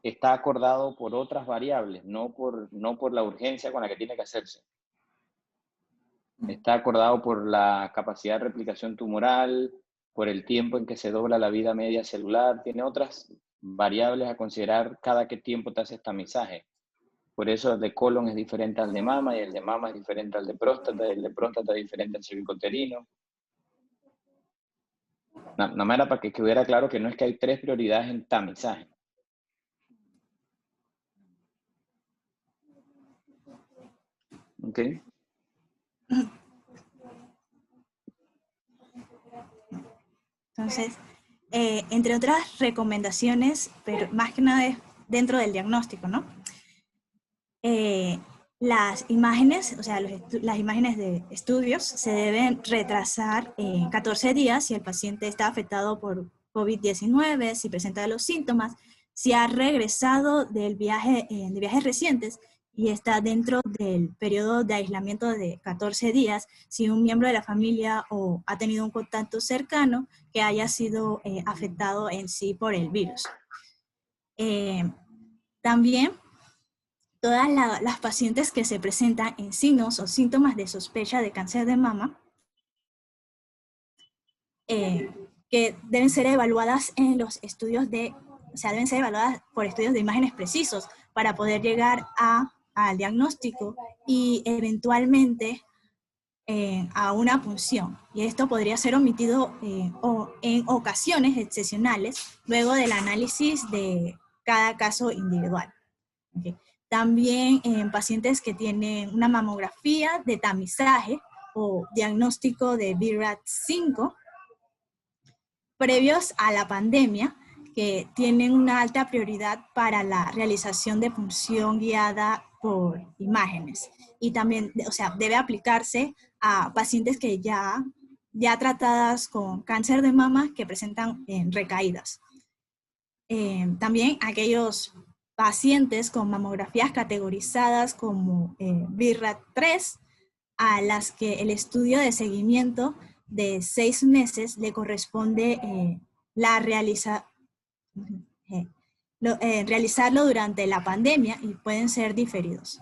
está acordado por otras variables, no por la urgencia con la que tiene que hacerse. Está acordado por la capacidad de replicación tumoral, por el tiempo en que se dobla la vida media celular, tiene otras variables a considerar cada qué tiempo te haces tamizaje. Por eso el de colon es diferente al de mama, y el de mama es diferente al de próstata, y el de próstata es diferente al cervicoterino. Nada más era para que quedara claro que no es que hay 3 prioridades en tamizaje. ¿Ok? Entonces, entre otras recomendaciones, pero más que nada es dentro del diagnóstico, ¿no? Las imágenes, o sea, las imágenes de estudios se deben retrasar 14 días si el paciente está afectado por COVID-19, si presenta los síntomas, si ha regresado del viaje, de viajes recientes y está dentro del periodo de aislamiento de 14 días, si un miembro de la familia o ha tenido un contacto cercano que haya sido afectado en sí por el virus. También todas las pacientes que se presentan en signos o síntomas de sospecha de cáncer de mama, que deben ser evaluadas en los estudios deben ser evaluadas por estudios de imágenes precisos para poder llegar al diagnóstico y eventualmente a una punción. Y esto podría ser omitido o en ocasiones excepcionales luego del análisis de cada caso individual. ¿Okay? También en pacientes que tienen una mamografía de tamizaje o diagnóstico de BRAF5 previos a la pandemia, que tienen una alta prioridad para la realización de punción guiada por imágenes. Y también, o sea, debe aplicarse a pacientes que ya tratadas con cáncer de mama que presentan recaídas. También aquellos pacientes con mamografías categorizadas como BRAF3, a las que el estudio de seguimiento de 6 meses le corresponde realizarlo durante la pandemia y pueden ser diferidos.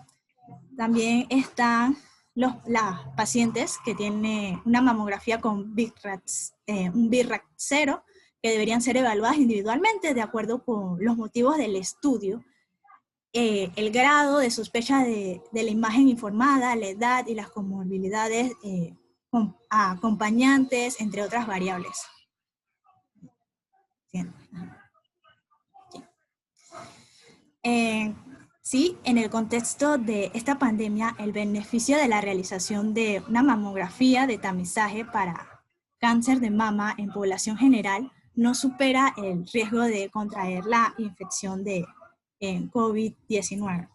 También están las pacientes que tienen una mamografía con un BRAF0, que deberían ser evaluadas individualmente de acuerdo con los motivos del estudio, el grado de sospecha de la imagen informada, la edad y las comorbilidades acompañantes, entre otras variables. Bien. Sí, en el contexto de esta pandemia, el beneficio de la realización de una mamografía de tamizaje para cáncer de mama en población general no supera el riesgo de contraer la infección de COVID-19.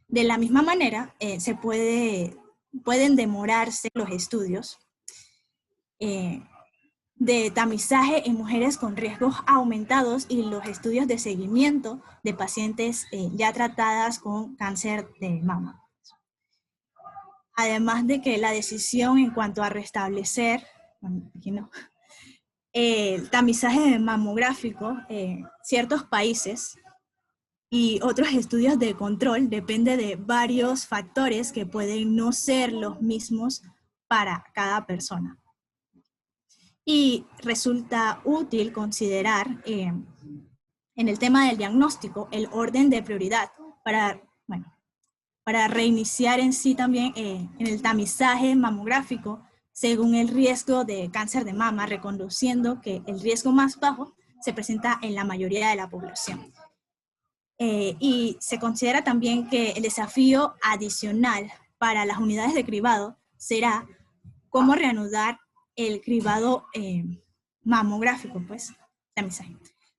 De la misma manera, pueden demorarse los estudios de tamizaje en mujeres con riesgos aumentados y los estudios de seguimiento de pacientes ya tratadas con cáncer de mama. Además de que la decisión en cuanto a restablecer, aquí no, el tamizaje mamográfico en ciertos países y otros estudios de control depende de varios factores que pueden no ser los mismos para cada persona. Y resulta útil considerar en el tema del diagnóstico el orden de prioridad para reiniciar en sí también en el tamizaje mamográfico según el riesgo de cáncer de mama, reconociendo que el riesgo más bajo se presenta en la mayoría de la población. Y se considera también que el desafío adicional para las unidades de cribado será cómo reanudar el cribado mamográfico, pues, tamizaje,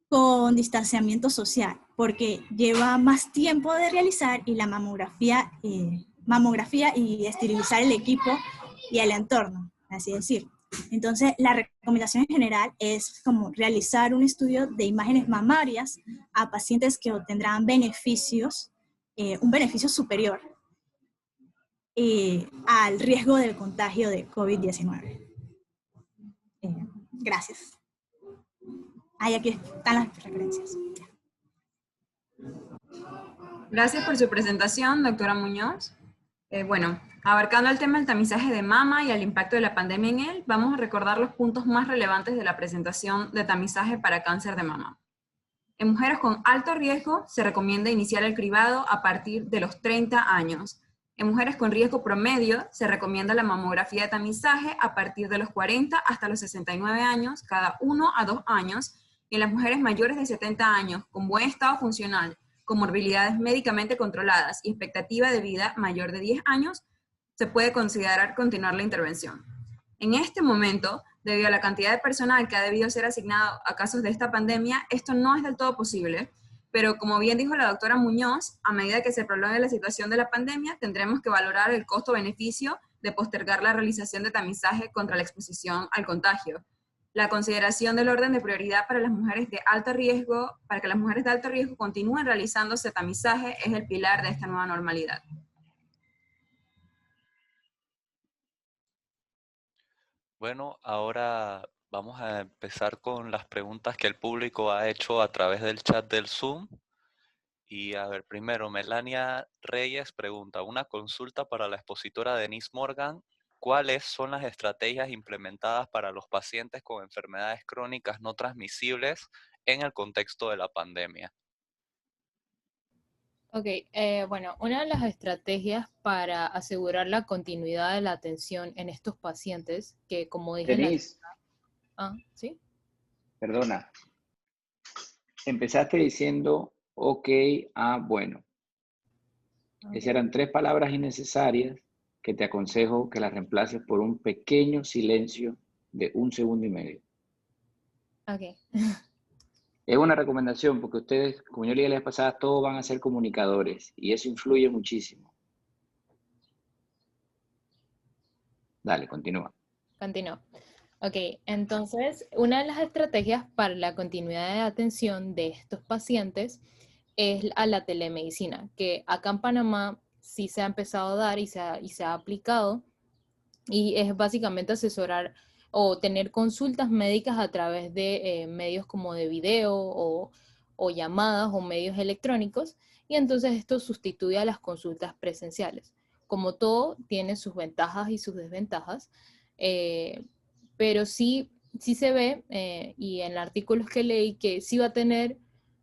con distanciamiento social, porque lleva más tiempo de realizar y la mamografía y esterilizar el equipo y el entorno, así decir. Entonces, la recomendación en general es como realizar un estudio de imágenes mamarias a pacientes que obtendrán beneficios, un beneficio superior al riesgo del contagio de COVID-19. Gracias. Ahí aquí están las referencias. Gracias por su presentación, doctora Muñoz. Bueno, abarcando el tema del tamizaje de mama y el impacto de la pandemia en él, vamos a recordar los puntos más relevantes de la presentación de tamizaje para cáncer de mama. En mujeres con alto riesgo se recomienda iniciar el cribado a partir de los 30 años. En mujeres con riesgo promedio se recomienda la mamografía de tamizaje a partir de los 40 hasta los 69 años, cada 1 a 2 años, y en las mujeres mayores de 70 años con buen estado funcional, con morbilidades médicamente controladas y expectativa de vida mayor de 10 años, se puede considerar continuar la intervención. En este momento, debido a la cantidad de personal que ha debido ser asignado a casos de esta pandemia, esto no es del todo posible, pero como bien dijo la doctora Muñoz, a medida que se prolongue la situación de la pandemia, tendremos que valorar el costo-beneficio de postergar la realización de tamizaje contra la exposición al contagio. La consideración del orden de prioridad para las mujeres de alto riesgo, para que las mujeres de alto riesgo continúen realizándose tamizaje, es el pilar de esta nueva normalidad. Bueno, ahora vamos a empezar con las preguntas que el público ha hecho a través del chat del Zoom. Y a ver, primero, Melania Reyes pregunta, una consulta para la expositora Denise Morgan. ¿Cuáles son las estrategias implementadas para los pacientes con enfermedades crónicas no transmisibles en el contexto de la pandemia? Ok, bueno, una de las estrategias para asegurar la continuidad de la atención en estos pacientes, que como dije Denise, ¿sí? perdona, empezaste diciendo, ok, bueno. Esas eran 3 palabras innecesarias que te aconsejo que las reemplaces por un pequeño silencio de 1 segundo y medio. Ok. Es una recomendación porque ustedes, como yo le dije la vez pasada, todos van a ser comunicadores y eso influye muchísimo. Dale, continúa. Continúo. Ok, entonces, una de las estrategias para la continuidad de atención de estos pacientes es a la telemedicina, que acá en Panamá sí se ha empezado a dar y se ha aplicado, y es básicamente asesorar o tener consultas médicas a través de medios como de video o llamadas o medios electrónicos, y entonces esto sustituye a las consultas presenciales. Como todo, tiene sus ventajas y sus desventajas, pero sí se ve, y en artículos que leí, que sí va a tener,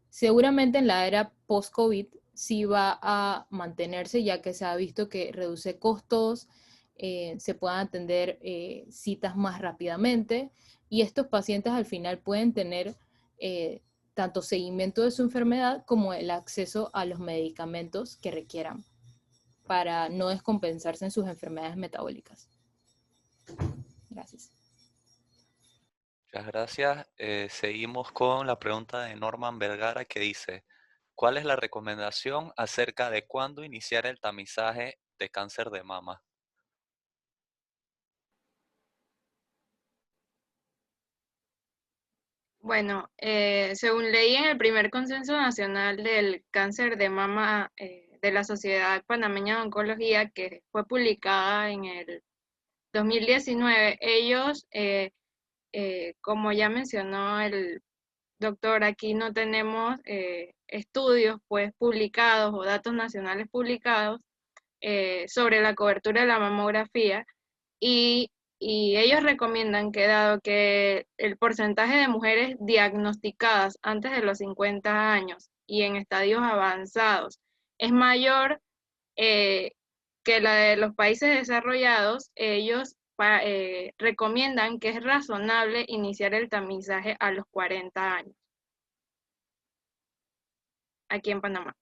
seguramente en la era post-COVID, sí va a mantenerse, ya que se ha visto que reduce costos, se puedan atender citas más rápidamente, y estos pacientes al final pueden tener tanto seguimiento de su enfermedad como el acceso a los medicamentos que requieran para no descompensarse en sus enfermedades metabólicas. Gracias. Muchas gracias. Seguimos con la pregunta de Norman Vergara que dice, ¿cuál es la recomendación acerca de cuándo iniciar el tamizaje de cáncer de mama? Bueno, según leí en el primer Consenso Nacional del Cáncer de Mama de la Sociedad Panameña de Oncología, que fue publicada en el 2019, ellos, como ya mencionó el doctor, aquí no tenemos estudios pues publicados o datos nacionales publicados sobre la cobertura de la mamografía, y ellos recomiendan que dado que el porcentaje de mujeres diagnosticadas antes de los 50 años y en estadios avanzados es mayor que la de los países desarrollados, ellos recomiendan que es razonable iniciar el tamizaje a los 40 años aquí en Panamá.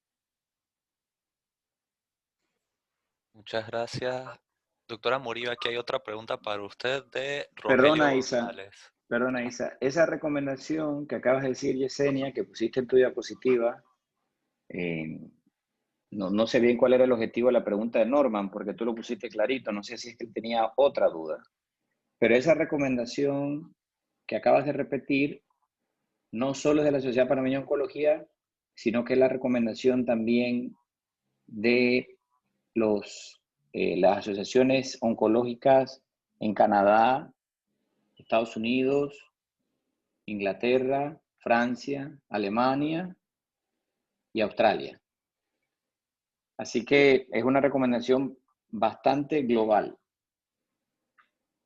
Muchas gracias. Doctora Murillo, aquí hay otra pregunta para usted de Rogelio Perdona, Isa. González. Perdona, Isa. Esa recomendación que acabas de decir, Yesenia, que pusiste en tu diapositiva, no sé bien cuál era el objetivo de la pregunta de Norman, porque tú lo pusiste clarito. No sé si es que él tenía otra duda. Pero esa recomendación que acabas de repetir, no solo es de la Sociedad Panameña de Oncología, sino que es la recomendación también de las asociaciones oncológicas en Canadá, Estados Unidos, Inglaterra, Francia, Alemania y Australia. Así que es una recomendación bastante global,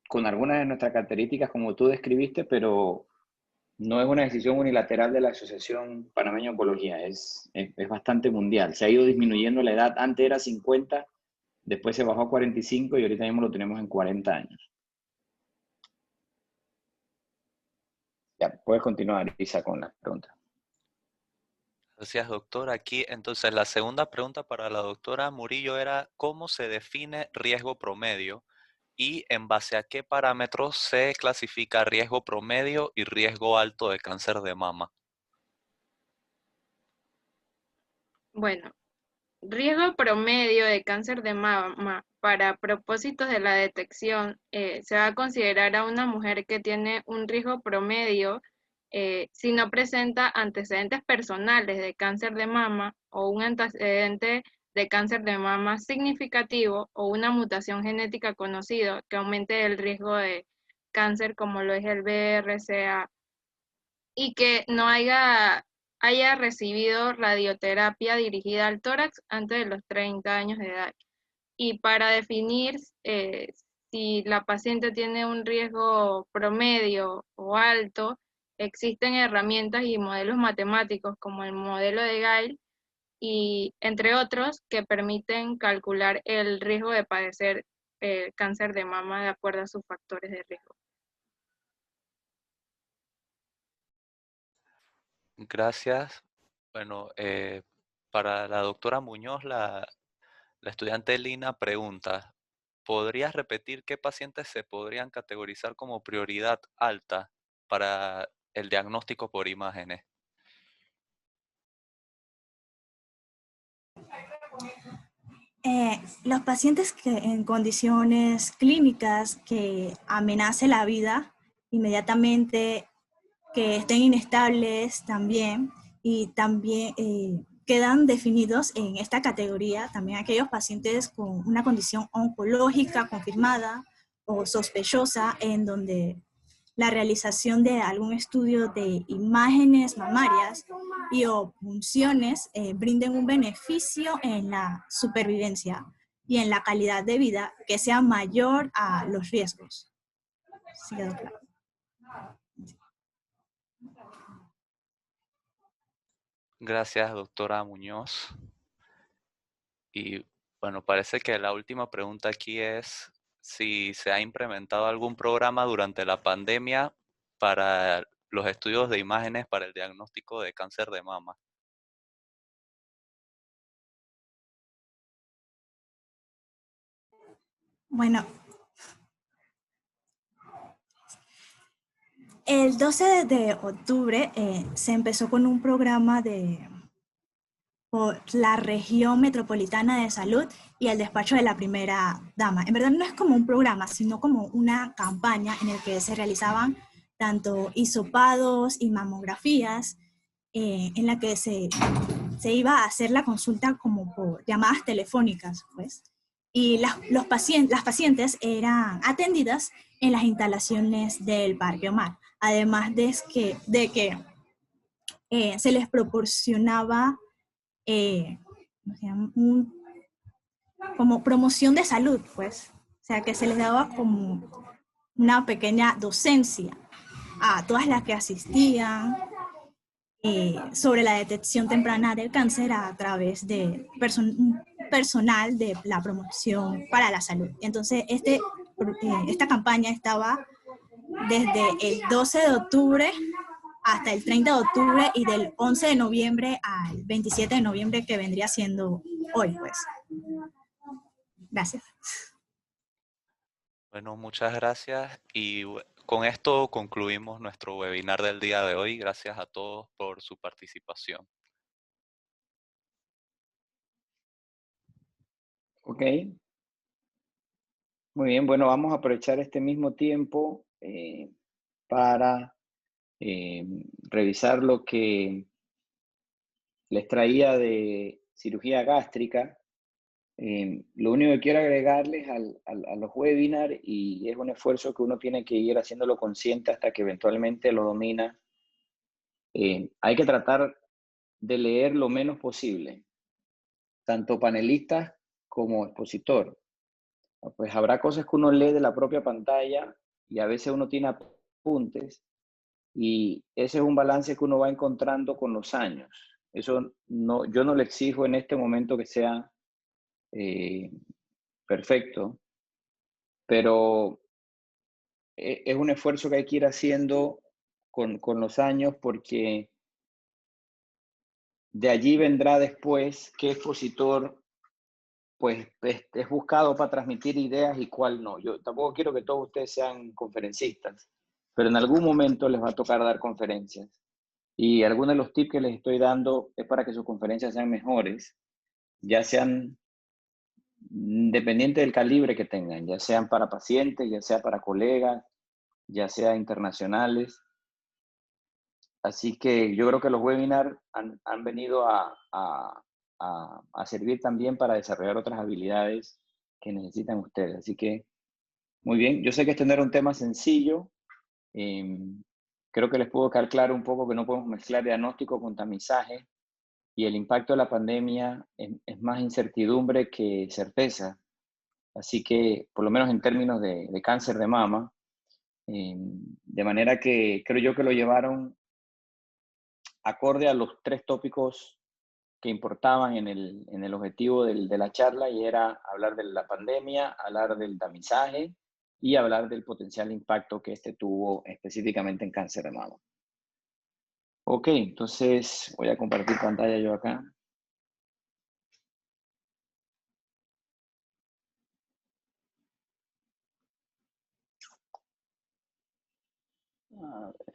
con algunas de nuestras características como tú describiste, pero no es una decisión unilateral de la Asociación Panameña de Oncología, es bastante mundial. Se ha ido disminuyendo la edad, antes era 50, después se bajó a 45 y ahorita mismo lo tenemos en 40 años. Ya, puedes continuar, Isa, con la pregunta. Gracias, doctor. Aquí, entonces, la segunda pregunta para la doctora Murillo era, ¿cómo se define riesgo promedio? ¿Y en base a qué parámetros se clasifica riesgo promedio y riesgo alto de cáncer de mama? Bueno, riesgo promedio de cáncer de mama para propósitos de la detección se va a considerar a una mujer que tiene un riesgo promedio si no presenta antecedentes personales de cáncer de mama o un antecedente de cáncer de mama significativo o una mutación genética conocida que aumente el riesgo de cáncer como lo es el BRCA y que no haya recibido radioterapia dirigida al tórax antes de los 30 años de edad. Y para definir si la paciente tiene un riesgo promedio o alto, existen herramientas y modelos matemáticos como el modelo de Gail y entre otros que permiten calcular el riesgo de padecer cáncer de mama de acuerdo a sus factores de riesgo. Gracias. Bueno, para la doctora Muñoz, la estudiante Lina pregunta, ¿podrías repetir qué pacientes se podrían categorizar como prioridad alta para el diagnóstico por imágenes? Los pacientes que en condiciones clínicas que amenacen la vida inmediatamente, que estén inestables también, y también quedan definidos en esta categoría también aquellos pacientes con una condición oncológica confirmada o sospechosa en donde la realización de algún estudio de imágenes mamarias y o punciones brinden un beneficio en la supervivencia y en la calidad de vida que sea mayor a los riesgos. ¿Sí quedó claro? Gracias, doctora Muñoz. Y bueno, parece que la última pregunta aquí es si se ha implementado algún programa durante la pandemia para los estudios de imágenes para el diagnóstico de cáncer de mama. Bueno, el 12 de octubre se empezó con un programa por la región metropolitana de salud y el despacho de la primera dama. En verdad no es como un programa, sino como una campaña en la que se realizaban tanto hisopados y mamografías, en la que se iba a hacer la consulta como por llamadas telefónicas, pues. Y las pacientes eran atendidas en las instalaciones del Parque Omar, además de que se les proporcionaba como promoción de salud, pues. O sea, que se les daba como una pequeña docencia a todas las que asistían sobre la detección temprana del cáncer a través de personal de la promoción para la salud. Entonces, esta campaña estaba desde el 12 de octubre hasta el 30 de octubre y del 11 de noviembre al 27 de noviembre, que vendría siendo hoy, pues. Gracias. Bueno, muchas gracias y con esto concluimos nuestro webinar del día de hoy. Gracias a todos por su participación. Ok. Muy bien, bueno, vamos a aprovechar este mismo tiempo para revisar lo que les traía de cirugía gástrica. Lo único que quiero agregarles a los webinars, y es un esfuerzo que uno tiene que ir haciéndolo consciente hasta que eventualmente lo domina, hay que tratar de leer lo menos posible. tanto panelistas como expositor. Pues habrá cosas que uno lee de la propia pantalla y a veces uno tiene apuntes y ese es un balance que uno va encontrando con los años. Eso no, yo no le exijo en este momento que sea perfecto, pero es un esfuerzo que hay que ir haciendo con los años porque de allí vendrá después qué expositor pues es buscado para transmitir ideas y cuál no. Yo tampoco quiero que todos ustedes sean conferencistas, pero en algún momento les va a tocar dar conferencias. Y algunos de los tips que les estoy dando es para que sus conferencias sean mejores, ya sean dependiente del calibre que tengan, ya sean para pacientes, ya sea para colegas, ya sea internacionales. Así que yo creo que los webinars han venido a servir también para desarrollar otras habilidades que necesitan ustedes. Así que, muy bien. Yo sé que este no era un tema sencillo. Creo que les puedo quedar claro un poco que no podemos mezclar diagnóstico con tamizaje y el impacto de la pandemia es más incertidumbre que certeza. Así que, por lo menos en términos de cáncer de mama, de manera que creo yo que lo llevaron acorde a los 3 tópicos que importaban en el objetivo de la charla, y era hablar de la pandemia, hablar del tamizaje y hablar del potencial impacto que este tuvo específicamente en cáncer de mama. Ok, entonces voy a compartir pantalla yo acá. A ver.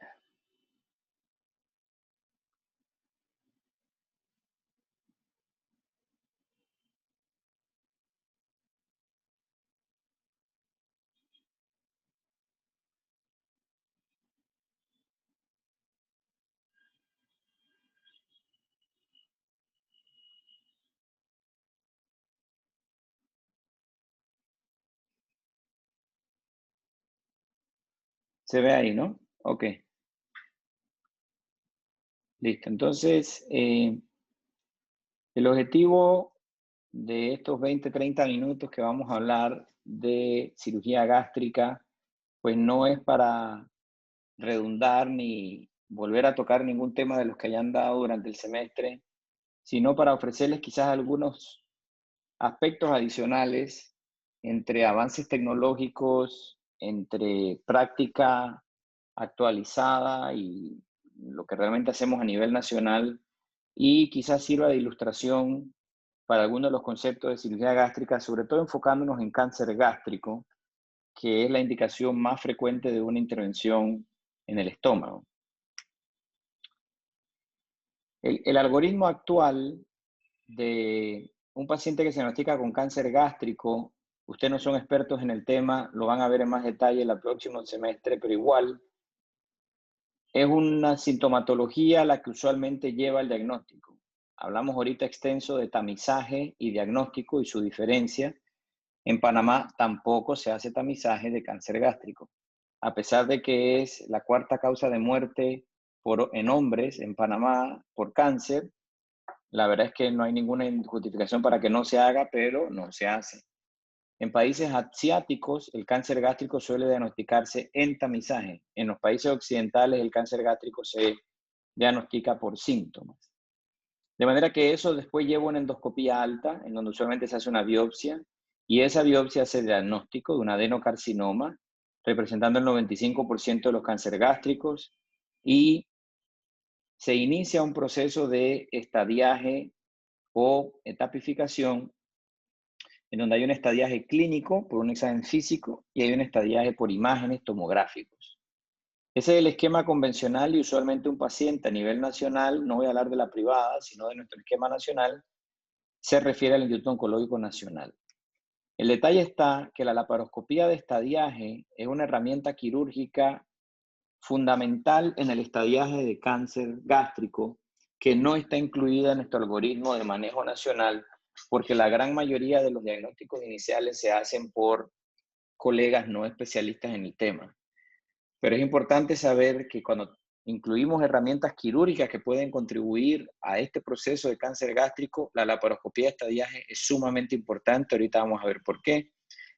Se ve ahí, ¿no? Ok. Listo. Entonces, el objetivo de estos 20, 30 minutos que vamos a hablar de cirugía gástrica, pues no es para redundar ni volver a tocar ningún tema de los que hayan dado durante el semestre, sino para ofrecerles quizás algunos aspectos adicionales entre avances tecnológicos, entre práctica actualizada y lo que realmente hacemos a nivel nacional, y quizás sirva de ilustración para algunos de los conceptos de cirugía gástrica, sobre todo enfocándonos en cáncer gástrico, que es la indicación más frecuente de una intervención en el estómago. El algoritmo actual de un paciente que se diagnostica con cáncer gástrico, ustedes no son expertos en el tema, lo van a ver en más detalle el próximo semestre, pero igual es una sintomatología la que usualmente lleva el diagnóstico. Hablamos ahorita extenso de tamizaje y diagnóstico y su diferencia. En Panamá tampoco se hace tamizaje de cáncer gástrico, a pesar de que es la 4ª causa de muerte en hombres en Panamá por cáncer. La verdad es que no hay ninguna justificación para que no se haga, pero no se hace. En países asiáticos, el cáncer gástrico suele diagnosticarse en tamizaje. En los países occidentales, el cáncer gástrico se diagnostica por síntomas. De manera que eso después lleva una endoscopía alta, en donde usualmente se hace una biopsia, y esa biopsia hace el diagnóstico de un adenocarcinoma, representando el 95% de los cánceres gástricos, y se inicia un proceso de estadiaje o etapificación, en donde hay un estadiaje clínico por un examen físico y hay un estadiaje por imágenes tomográficos. Ese es el esquema convencional, y usualmente un paciente a nivel nacional, no voy a hablar de la privada, sino de nuestro esquema nacional, se refiere al Instituto Oncológico Nacional. El detalle está que la laparoscopía de estadiaje es una herramienta quirúrgica fundamental en el estadiaje de cáncer gástrico, que no está incluida en nuestro algoritmo de manejo nacional, porque la gran mayoría de los diagnósticos iniciales se hacen por colegas no especialistas en el tema. Pero es importante saber que cuando Incluimos herramientas quirúrgicas que pueden contribuir a este proceso de cáncer gástrico. La laparoscopía de estadiaje es sumamente importante, ahorita vamos a ver por qué.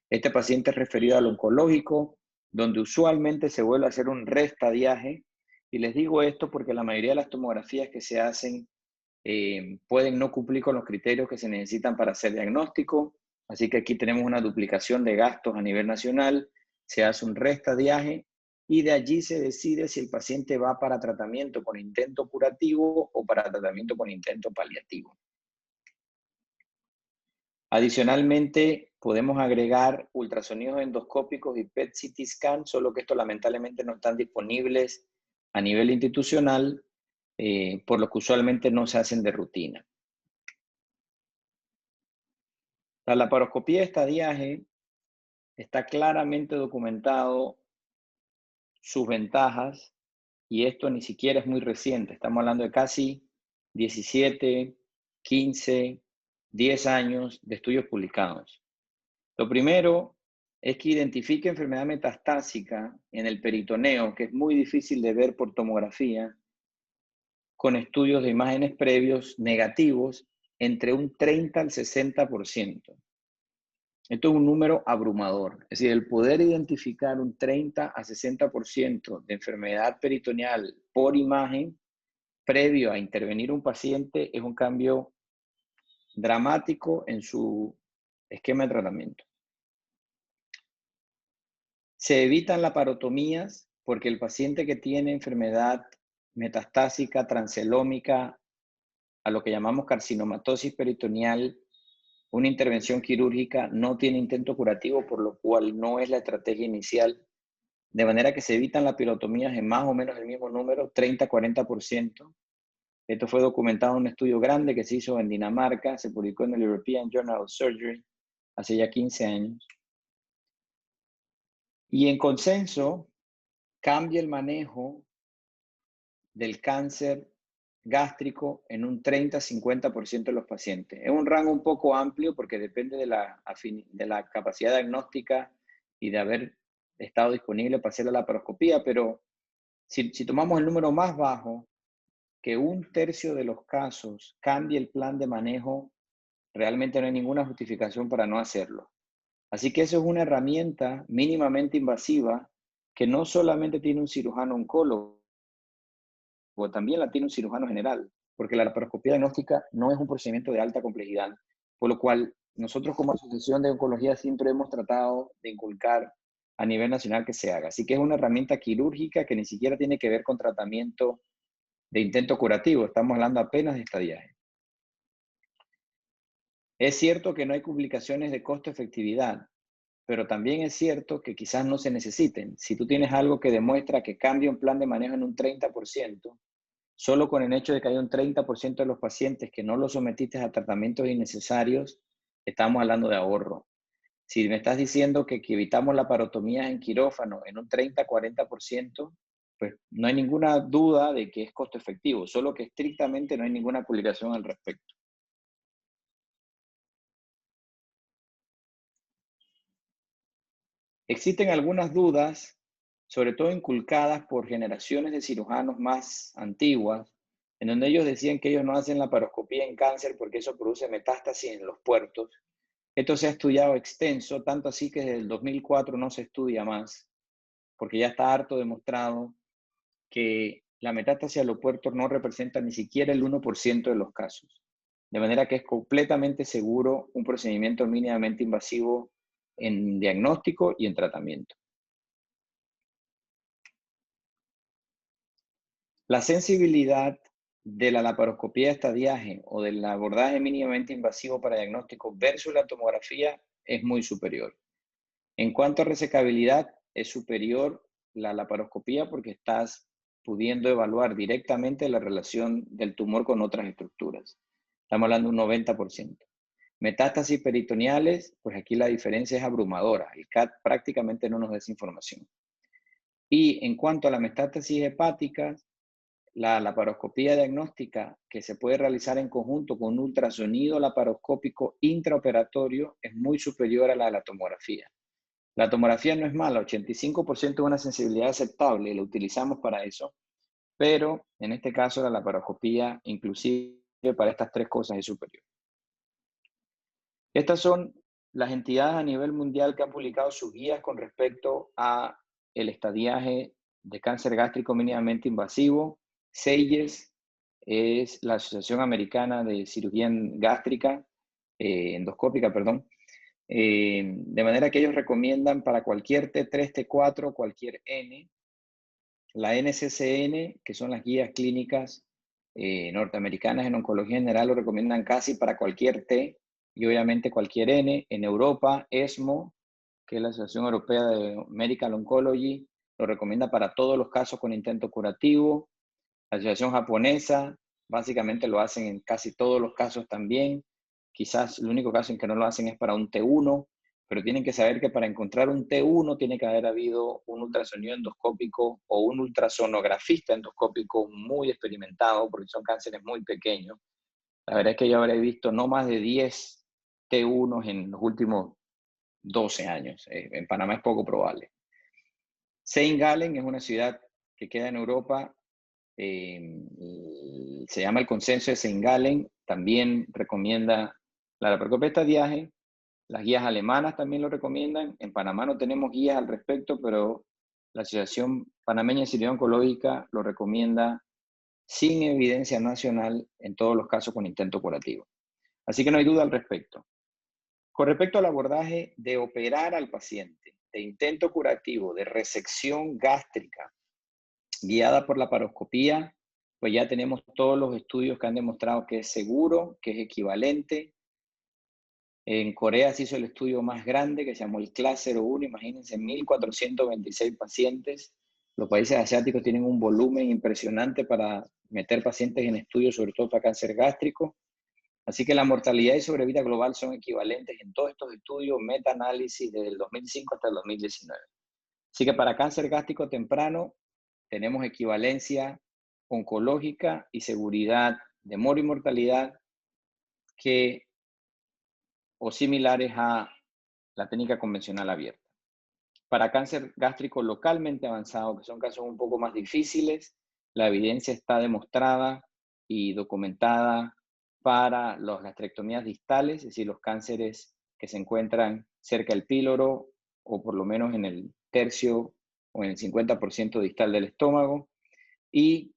Este paciente es referido al oncológico, donde usualmente se vuelve a hacer un reestadiaje. Y les digo esto porque la mayoría de las tomografías que se hacen pueden no cumplir con los criterios que se necesitan para hacer diagnóstico. Así que aquí tenemos una duplicación de gastos a nivel nacional, se hace un reestadiaje y de allí se decide si el paciente va para tratamiento con intento curativo o para tratamiento con intento paliativo. Adicionalmente, podemos agregar ultrasonidos endoscópicos y PET-CT scan, solo que estos lamentablemente no están disponibles a nivel institucional, por lo que usualmente no se hacen de rutina. La laparoscopía de estadiaje está claramente documentado sus ventajas, y esto ni siquiera es muy reciente, estamos hablando de casi 17, 15, 10 años de estudios publicados. Lo primero es que identifica enfermedad metastásica en el peritoneo, que es muy difícil de ver por tomografía, con estudios de imágenes previos negativos entre un 30 al 60%. Esto es un número abrumador. Es decir, el poder identificar un 30 a 60% de enfermedad peritoneal por imagen previo a intervenir un paciente es un cambio dramático en su esquema de tratamiento. Se evitan laparotomías porque el paciente que tiene enfermedad metastásica transcelómica, a lo que llamamos carcinomatosis peritoneal, una intervención quirúrgica no tiene intento curativo, por lo cual no es la estrategia inicial, de manera que se evitan laparotomías en más o menos el mismo número, 30-40%. Esto fue documentado en un estudio grande que se hizo en Dinamarca, se publicó en el European Journal of Surgery hace ya 15 años. Y en consenso, cambia el manejo del cáncer gástrico en un 30-50% de los pacientes. Es un rango un poco amplio porque depende de la capacidad diagnóstica y de haber estado disponible para hacer la laparoscopía, pero si tomamos el número más bajo, que un tercio de los casos cambie el plan de manejo, realmente no hay ninguna justificación para no hacerlo. Así que eso es una herramienta mínimamente invasiva que no solamente tiene un cirujano oncólogo, o también la tiene un cirujano general, porque la laparoscopía diagnóstica no es un procedimiento de alta complejidad, por lo cual nosotros como Asociación de Oncología siempre hemos tratado de inculcar a nivel nacional que se haga. Así que es una herramienta quirúrgica que ni siquiera tiene que ver con tratamiento de intento curativo, estamos hablando apenas de estadiaje. Es cierto que no hay publicaciones de costo-efectividad, pero también es cierto que quizás no se necesiten. Si tú tienes algo que demuestra que cambia un plan de manejo en un 30%, solo con el hecho de que hay un 30% de los pacientes que no los sometiste a tratamientos innecesarios, estamos hablando de ahorro. Si me estás diciendo que evitamos laparotomías en quirófano en un 30-40%, pues no hay ninguna duda de que es costo efectivo, solo que estrictamente no hay ninguna publicación al respecto. Existen algunas dudas, sobre todo inculcadas por generaciones de cirujanos más antiguas, en donde ellos decían que ellos no hacen laparoscopía en cáncer porque eso produce metástasis en los puertos. Esto se ha estudiado extenso, tanto así que desde el 2004 no se estudia más, porque ya está harto demostrado que la metástasis a los puertos no representa ni siquiera el 1% de los casos. De manera que es completamente seguro un procedimiento mínimamente invasivo en diagnóstico y en tratamiento. La sensibilidad de la laparoscopía de estadiaje o del abordaje mínimamente invasivo para diagnóstico versus la tomografía es muy superior. En cuanto a resecabilidad, es superior la laparoscopía porque estás pudiendo evaluar directamente la relación del tumor con otras estructuras. Estamos hablando de un 90%. Metástasis peritoneales, pues aquí la diferencia es abrumadora. El CAT prácticamente no nos da esa información. Y en cuanto a la metástasis hepática, la laparoscopía diagnóstica que se puede realizar en conjunto con un ultrasonido laparoscópico intraoperatorio es muy superior a la de la tomografía. La tomografía no es mala, 85% es una sensibilidad aceptable y la utilizamos para eso, pero en este caso la laparoscopía, inclusive para estas tres cosas, es superior. Estas son las entidades a nivel mundial que han publicado sus guías con respecto a el estadiaje de cáncer gástrico mínimamente invasivo. SAGES es la Asociación Americana de Cirugía Gástrica, endoscópica, perdón. De manera que ellos recomiendan para cualquier T3, T4, cualquier N, la NCCN, que son las guías clínicas norteamericanas en oncología general, lo recomiendan casi para cualquier T y obviamente cualquier N. En Europa, ESMO, que es la Asociación Europea de Medical Oncology, lo recomienda para todos los casos con intento curativo. La Asociación Japonesa, básicamente lo hacen en casi todos los casos también. Quizás el único caso en que no lo hacen es para un T1, pero tienen que saber que para encontrar un T1 tiene que haber habido un ultrasonido endoscópico o un ultrasonografista endoscópico muy experimentado, porque son cánceres muy pequeños. La verdad es que yo habré visto no más de 10 T1 en los últimos 12 años. En Panamá es poco probable. St. Gallen es una ciudad que queda en Europa. Se llama el Consenso de St. Gallen. También recomienda la laparoscopia de estadiaje. Las guías alemanas también lo recomiendan. En Panamá no tenemos guías al respecto, pero la Asociación Panameña de Cirugía Oncológica lo recomienda sin evidencia nacional en todos los casos con intento curativo. Así que no hay duda al respecto. Con respecto al abordaje de operar al paciente, de intento curativo, de resección gástrica, guiada por la laparoscopía, pues ya tenemos todos los estudios que han demostrado que es seguro, que es equivalente. En Corea se hizo el estudio más grande que se llamó el CLAS 01, imagínense, 1.426 pacientes. Los países asiáticos tienen un volumen impresionante para meter pacientes en estudios, sobre todo para cáncer gástrico. Así que la mortalidad y sobrevida global son equivalentes en todos estos estudios, meta-análisis desde el 2005 hasta el 2019. Así que para cáncer gástrico temprano tenemos equivalencia oncológica y seguridad de moro y mortalidad o similares a la técnica convencional abierta. Para cáncer gástrico localmente avanzado, que son casos un poco más difíciles, la evidencia está demostrada y documentada para las gastrectomías distales, es decir, los cánceres que se encuentran cerca del píloro o por lo menos en el tercio o en el 50% distal del estómago. Y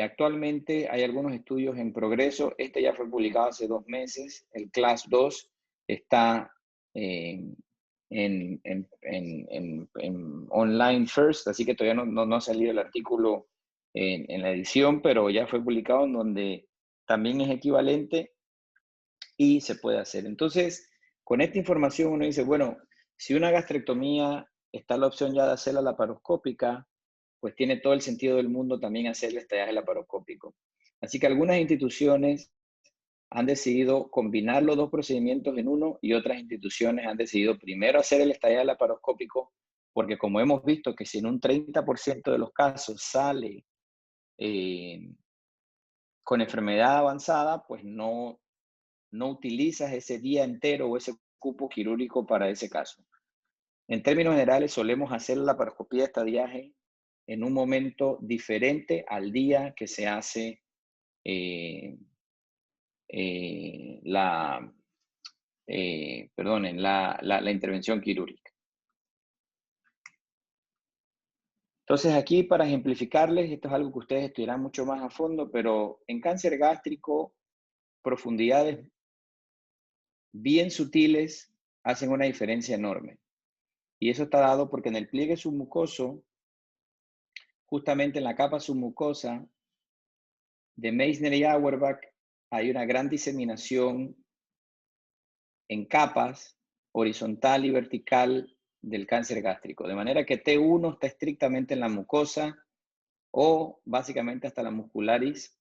actualmente hay algunos estudios en progreso. Este ya fue publicado hace 2 meses, el CLAS 2 está en online first, así que todavía no ha salido el artículo en la edición, pero ya fue publicado en donde también es equivalente y se puede hacer. Entonces, con esta información uno dice, bueno, si una gastrectomía está la opción ya de hacerla laparoscópica, pues tiene todo el sentido del mundo también hacer el estadiaje laparoscópico. Así que algunas instituciones han decidido combinar los dos procedimientos en uno y otras instituciones han decidido primero hacer el estadiaje laparoscópico, porque como hemos visto que si en un 30% de los casos sale con enfermedad avanzada, pues no utilizas ese día entero o ese cupo quirúrgico para ese caso. En términos generales, solemos hacer la laparoscopía de estadiaje en un momento diferente al día que se hace la intervención quirúrgica. Entonces aquí para ejemplificarles, esto es algo que ustedes estudiarán mucho más a fondo, pero en cáncer gástrico, profundidades bien sutiles hacen una diferencia enorme. Y eso está dado porque en el pliegue submucoso, justamente en la capa submucosa de Meissner y Auerbach, hay una gran diseminación en capas horizontal y vertical del cáncer gástrico. De manera que T1 está estrictamente en la mucosa o básicamente hasta la muscularis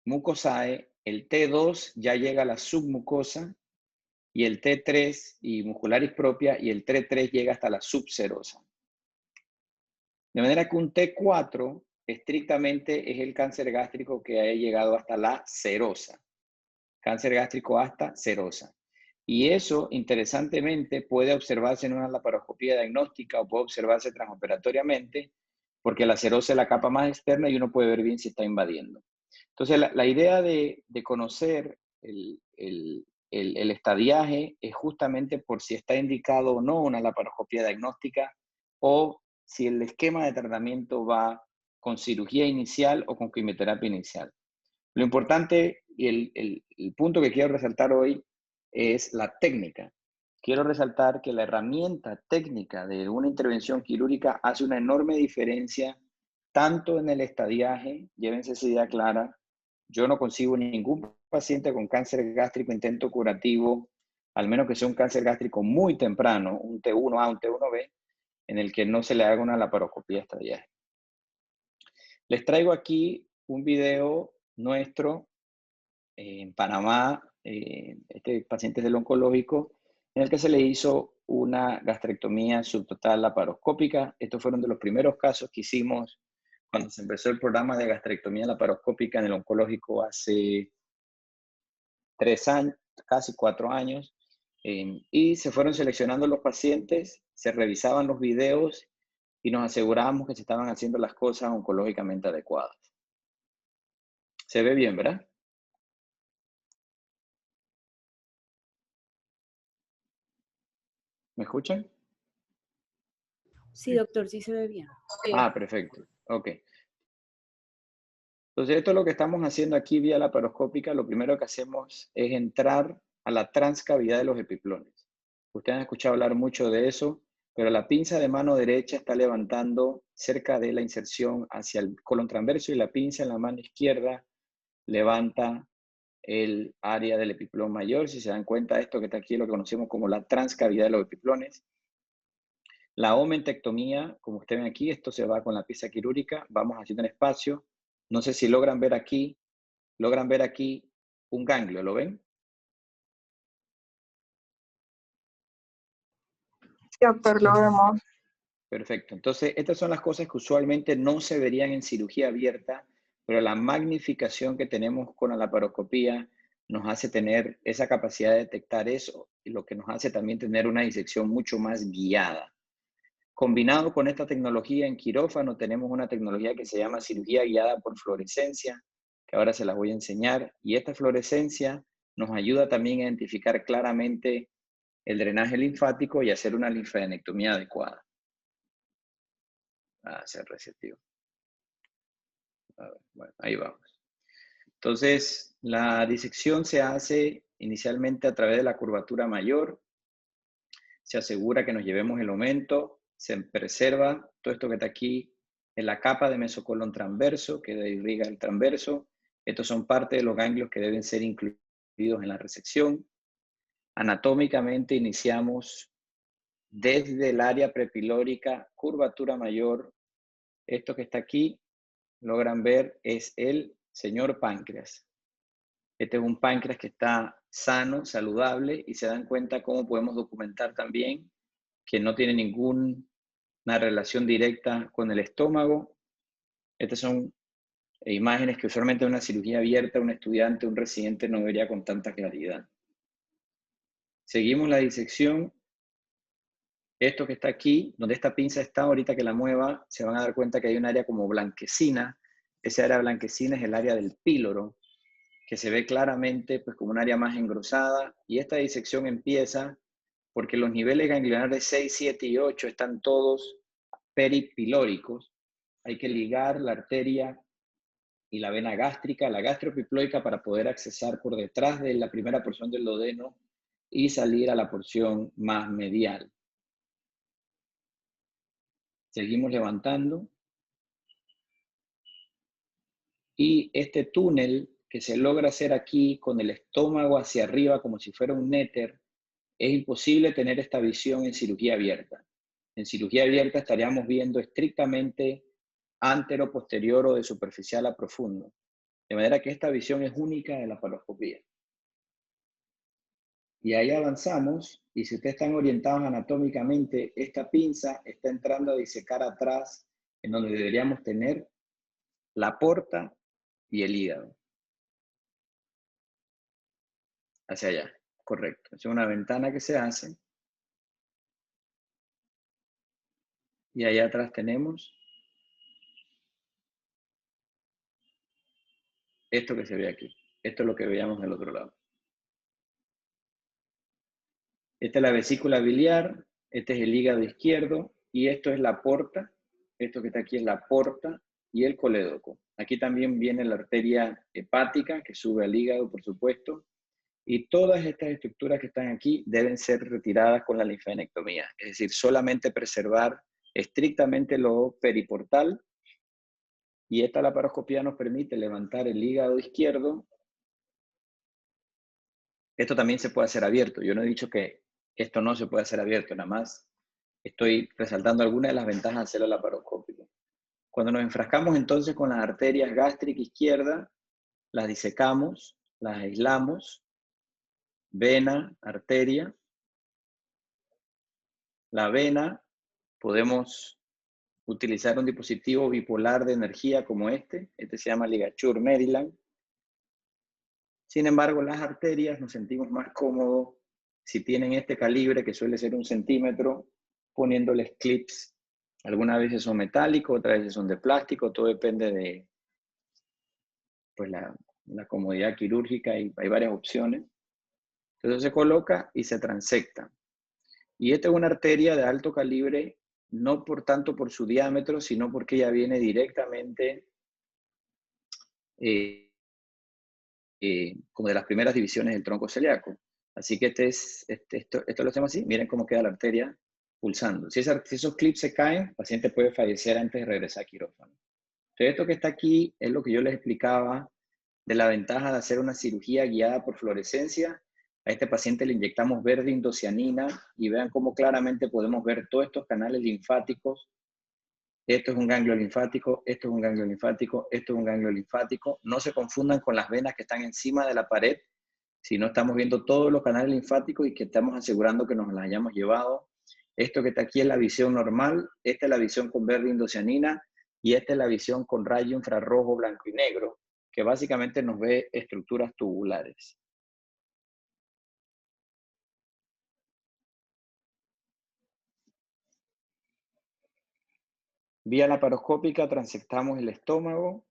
mucosae. El T2 ya llega a la submucosa y el T3 y muscularis propia y el T3 llega hasta la subserosa. De manera que un T4 estrictamente es el cáncer gástrico que ha llegado hasta la serosa. Cáncer gástrico hasta serosa. Y eso, interesantemente, puede observarse en una laparoscopía diagnóstica o puede observarse transoperatoriamente porque la serosa es la capa más externa y uno puede ver bien si está invadiendo. Entonces, la idea de conocer el estadiaje es justamente por si está indicado o no una laparoscopia diagnóstica o si el esquema de tratamiento va con cirugía inicial o con quimioterapia inicial. Lo importante y el punto que quiero resaltar hoy es la técnica. Quiero resaltar que la herramienta técnica de una intervención quirúrgica hace una enorme diferencia tanto en el estadiaje, llévense esa idea clara. Yo no consigo ningún paciente con cáncer gástrico intento curativo, al menos que sea un cáncer gástrico muy temprano, un T1A, un T1B, en el que no se le haga una laparoscopía de estadiaje. Les traigo aquí un video nuestro en Panamá, este paciente es del oncológico, en el que se le hizo una gastrectomía subtotal laparoscópica. Estos fueron de los primeros casos que hicimos cuando se empezó el programa de gastrectomía laparoscópica en el oncológico hace 3 años, casi 4 años, y se fueron seleccionando los pacientes, se revisaban los videos y nos asegurábamos que se estaban haciendo las cosas oncológicamente adecuadas. Se ve bien, ¿verdad? ¿Me escuchan? Sí, doctor, sí se ve bien. Ah, perfecto. Ok. Entonces, esto es lo que estamos haciendo aquí vía laparoscópica. Lo primero que hacemos es entrar a la transcavidad de los epiplones. Ustedes han escuchado hablar mucho de eso, pero la pinza de mano derecha está levantando cerca de la inserción hacia el colon transverso y la pinza en la mano izquierda levanta el área del epiplón mayor. Si se dan cuenta, esto que está aquí lo que conocemos como la transcavidad de los epiplones. La omentectomía, como ustedes ven aquí, esto se va con la pieza quirúrgica, vamos haciendo un espacio. No sé si logran ver aquí un ganglio, ¿lo ven? Sí, doctor, lo vemos. Perfecto. Entonces, estas son las cosas que usualmente no se verían en cirugía abierta, pero la magnificación que tenemos con la laparoscopía nos hace tener esa capacidad de detectar eso, y lo que nos hace también tener una disección mucho más guiada. Combinado con esta tecnología en quirófano, tenemos una tecnología que se llama cirugía guiada por fluorescencia, que ahora se las voy a enseñar. Y esta fluorescencia nos ayuda también a identificar claramente el drenaje linfático y hacer una linfadenectomía adecuada. A ser receptivo. A ver, bueno, ahí vamos. Entonces, la disección se hace inicialmente a través de la curvatura mayor. Se asegura que nos llevemos el aumento. Se preserva todo esto que está aquí en la capa de mesocolon transverso, que irriga el transverso. Estos son parte de los ganglios que deben ser incluidos en la resección. Anatómicamente iniciamos desde el área prepilórica, curvatura mayor. Esto que está aquí, logran ver, es el señor páncreas. Este es un páncreas que está sano, saludable, y se dan cuenta cómo podemos documentar también que no tiene ninguna relación directa con el estómago. Estas son imágenes que usualmente en una cirugía abierta un estudiante, un residente no vería con tanta claridad. Seguimos la disección. Esto que está aquí, donde esta pinza está, ahorita que la mueva, se van a dar cuenta que hay un área como blanquecina. Esa área blanquecina es el área del píloro, que se ve claramente pues, como un área más engrosada. Y esta disección empieza porque los niveles ganglionares 6, 7 y 8 están todos peripilóricos. Hay que ligar la arteria y la vena gástrica, la gastropiploica, para poder accesar por detrás de la primera porción del duodeno y salir a la porción más medial. Seguimos levantando. Y este túnel que se logra hacer aquí con el estómago hacia arriba como si fuera un néter, es imposible tener esta visión en cirugía abierta. En cirugía abierta estaríamos viendo estrictamente antero, posterior o de superficial a profundo. De manera que esta visión es única de la laparoscopía. Y ahí avanzamos, y si ustedes están orientados anatómicamente, esta pinza está entrando a disecar atrás, en donde deberíamos tener la porta y el hígado. Hacia allá, correcto. Es una ventana que se hace. Y allá atrás tenemos esto que se ve aquí. Esto es lo que veíamos del otro lado. Esta es la vesícula biliar, este es el hígado izquierdo, y esto es la porta. Esto que está aquí es la porta y el colédoco. Aquí también viene la arteria hepática, que sube al hígado, por supuesto. Y todas estas estructuras que están aquí deben ser retiradas con la linfadenectomía. Es decir, solamente preservar estrictamente lo periportal. Y esta laparoscopía nos permite levantar el hígado izquierdo. Esto también se puede hacer abierto. Yo no he dicho que esto no se puede hacer abierto, nada más estoy resaltando algunas de las ventajas de hacerlo laparoscópico. Cuando nos enfrascamos entonces con las arterias gástrica izquierda, las disecamos, las aislamos, vena, arteria. La vena, podemos utilizar un dispositivo bipolar de energía como este se llama Ligacure Maryland. Sin embargo, las arterias nos sentimos más cómodos si tienen este calibre, que suele ser 1 centímetro, poniéndoles clips. Algunas veces son metálicos, otras veces son de plástico, todo depende de pues, la comodidad quirúrgica, y hay varias opciones. Entonces se coloca y se transecta. Y esta es una arteria de alto calibre, no por tanto por su diámetro, sino porque ella viene directamente como de las primeras divisiones del tronco celíaco. Así que esto lo hacemos así. Miren cómo queda la arteria pulsando. Si esos clips se caen, el paciente puede fallecer antes de regresar a quirófano. Entonces, esto que está aquí es lo que yo les explicaba de la ventaja de hacer una cirugía guiada por fluorescencia. A este paciente le inyectamos verde indocianina y vean cómo claramente podemos ver todos estos canales linfáticos. Esto es un ganglio linfático, esto es un ganglio linfático, esto es un ganglio linfático. No se confundan con las venas que están encima de la pared, sino estamos viendo todos los canales linfáticos y que estamos asegurando que nos las hayamos llevado. Esto que está aquí es la visión normal, esta es la visión con verde indocianina y esta es la visión con rayo infrarrojo blanco y negro, que básicamente nos ve estructuras tubulares. Vía laparoscópica transectamos el estómago.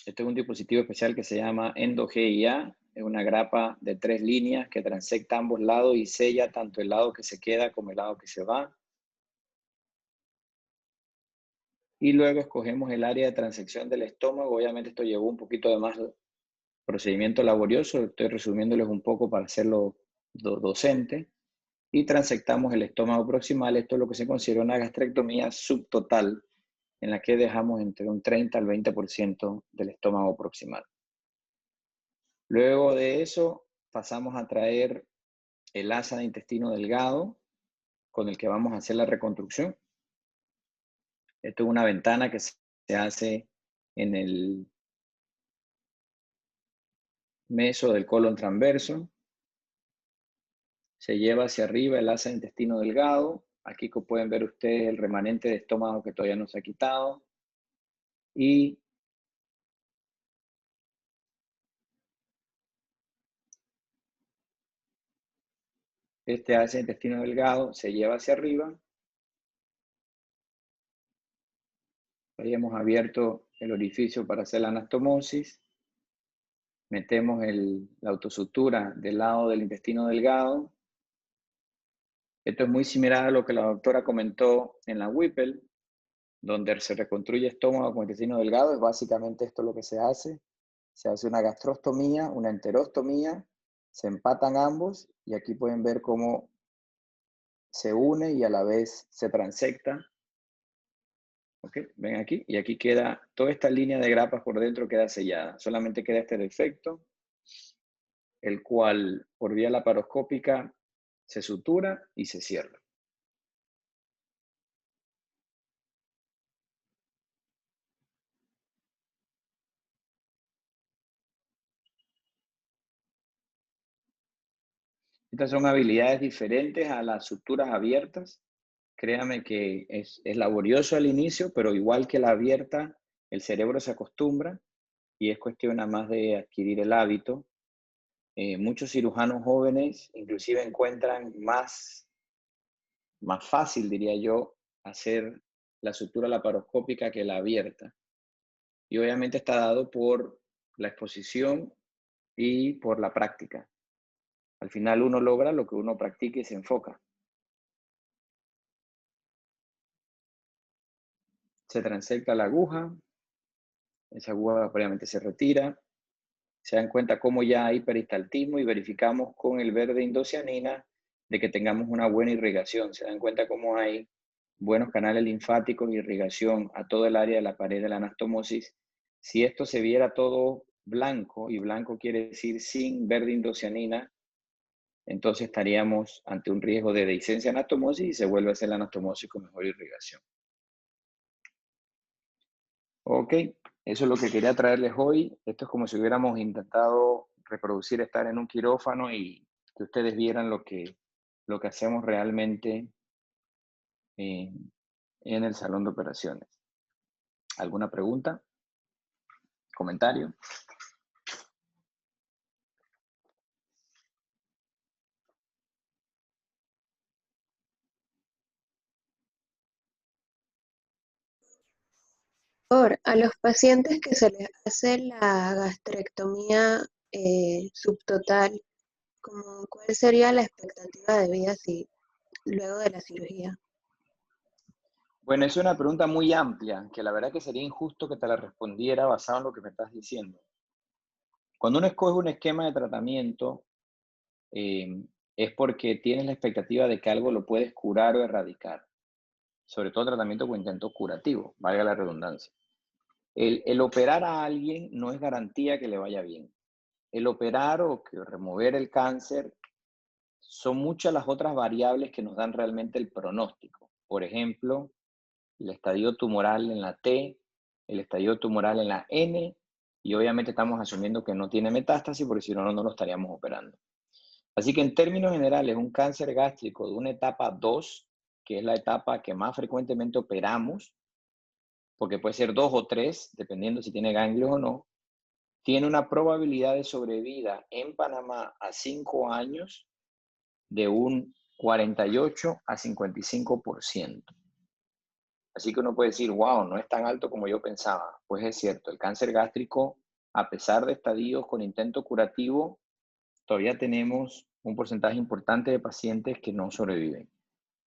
Este es un dispositivo especial que se llama EndoGIA. Es una grapa de 3 líneas que transecta ambos lados y sella tanto el lado que se queda como el lado que se va. Y luego escogemos el área de transección del estómago. Obviamente esto llevó un poquito de más procedimiento laborioso. Estoy resumiéndoles un poco para hacerlo docente. Y transectamos el estómago proximal. Esto es lo que se considera una gastrectomía subtotal, en la que dejamos entre un 30 al 20% del estómago proximal. Luego de eso pasamos a traer el asa de intestino delgado con el que vamos a hacer la reconstrucción. Esto es una ventana que se hace en el meso del colon transverso. Se lleva hacia arriba el asa de intestino delgado. Aquí pueden ver ustedes el remanente de estómago que todavía no se ha quitado. Y este asa de intestino delgado se lleva hacia arriba. Ahí hemos abierto el orificio para hacer la anastomosis. Metemos la autosutura del lado del intestino delgado. Esto es muy similar a lo que la doctora comentó en la Whipple, donde se reconstruye estómago con intestino delgado. Es básicamente esto lo que se hace. Se hace una gastrostomía, una enterostomía, se empatan ambos y aquí pueden ver cómo se une y a la vez se transecta. ¿Okay? Ven aquí, y aquí queda toda esta línea de grapas por dentro queda sellada. Solamente queda este defecto, el cual por vía laparoscópica se sutura y se cierra. Estas son habilidades diferentes a las suturas abiertas. Créame que es laborioso al inicio, pero igual que la abierta, el cerebro se acostumbra y es cuestión nada más de adquirir el hábito. Muchos cirujanos jóvenes inclusive encuentran más fácil, diría yo, hacer la sutura laparoscópica que la abierta. Y obviamente está dado por la exposición y por la práctica. Al final uno logra lo que uno practica y se enfoca. Se transecta la aguja, esa aguja previamente se retira, se dan cuenta cómo ya hay peristaltismo y verificamos con el verde indocianina de que tengamos una buena irrigación. Se dan cuenta cómo hay buenos canales linfáticos y irrigación a todo el área de la pared de la anastomosis. Si esto se viera todo blanco, y blanco quiere decir sin verde indocianina, entonces estaríamos ante un riesgo de dehiscencia anastomosis y se vuelve a hacer la anastomosis con mejor irrigación. Ok, eso es lo que quería traerles hoy. Esto es como si hubiéramos intentado reproducir estar en un quirófano y que ustedes vieran lo que hacemos realmente en el salón de operaciones. ¿Alguna pregunta? ¿Comentario? A los pacientes que se les hace la gastrectomía subtotal, ¿cuál sería la expectativa de vida luego de la cirugía? Bueno, es una pregunta muy amplia, que la verdad que sería injusto que te la respondiera basado en lo que me estás diciendo. Cuando uno escoge un esquema de tratamiento, es porque tienes la expectativa de que algo lo puedes curar o erradicar. Sobre todo tratamiento con intento curativo, valga la redundancia. El operar a alguien no es garantía que le vaya bien. El operar o que remover el cáncer son muchas las otras variables que nos dan realmente el pronóstico. Por ejemplo, el estadio tumoral en la T, el estadio tumoral en la N, y obviamente estamos asumiendo que no tiene metástasis, porque si no, no lo estaríamos operando. Así que en términos generales, un cáncer gástrico de una etapa 2, que es la etapa que más frecuentemente operamos, porque puede ser 2 o 3, dependiendo si tiene ganglios o no, tiene una probabilidad de sobrevida en Panamá a 5 años de un 48 a 55%. Así que uno puede decir, wow, no es tan alto como yo pensaba. Pues es cierto, el cáncer gástrico, a pesar de estadios con intento curativo, todavía tenemos un porcentaje importante de pacientes que no sobreviven.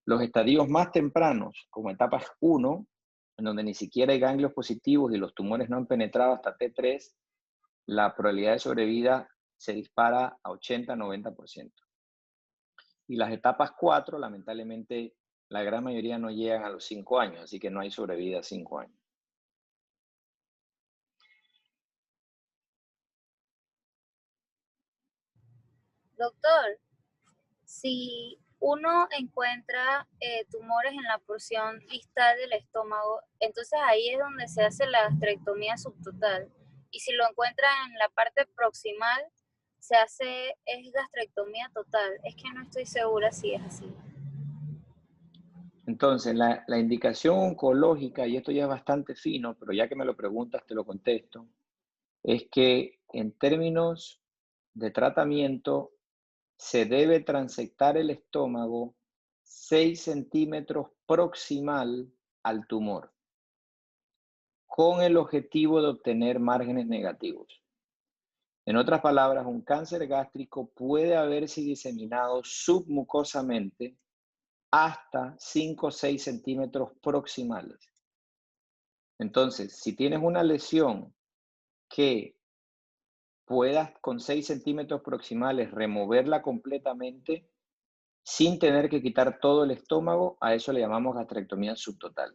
Los estadios más tempranos, como etapas 1, en donde ni siquiera hay ganglios positivos y los tumores no han penetrado hasta T3, la probabilidad de sobrevida se dispara a 80-90%. Y las etapas 4, lamentablemente, la gran mayoría no llegan a los 5 años, así que no hay sobrevida a 5 años. Doctor, si uno encuentra tumores en la porción distal del estómago, entonces ahí es donde se hace la gastrectomía subtotal. Y si lo encuentra en la parte proximal, es gastrectomía total. Es que no estoy segura si es así. Entonces, la indicación oncológica, y esto ya es bastante fino, pero ya que me lo preguntas, te lo contesto, es que en términos de tratamiento, se debe transectar el estómago 6 centímetros proximal al tumor, con el objetivo de obtener márgenes negativos. En otras palabras, un cáncer gástrico puede haberse diseminado submucosamente hasta 5 o 6 centímetros proximales. Entonces, si tienes una lesión que puedas con 6 centímetros proximales removerla completamente sin tener que quitar todo el estómago, a eso le llamamos gastrectomía subtotal.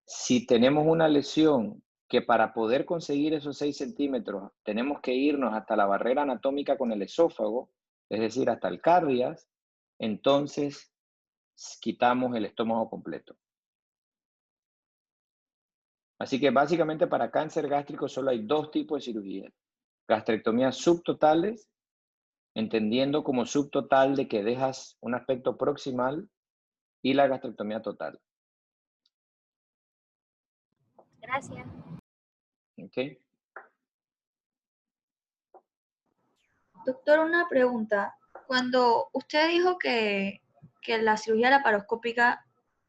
Si tenemos una lesión que para poder conseguir esos 6 centímetros tenemos que irnos hasta la barrera anatómica con el esófago, es decir, hasta el cardias, entonces quitamos el estómago completo. Así que básicamente para cáncer gástrico solo hay 2 tipos de cirugía. Gastrectomías subtotales, entendiendo como subtotal de que dejas un aspecto proximal, y la gastrectomía total. Gracias. ¿Ok? Doctor, una pregunta. Cuando usted dijo que la cirugía laparoscópica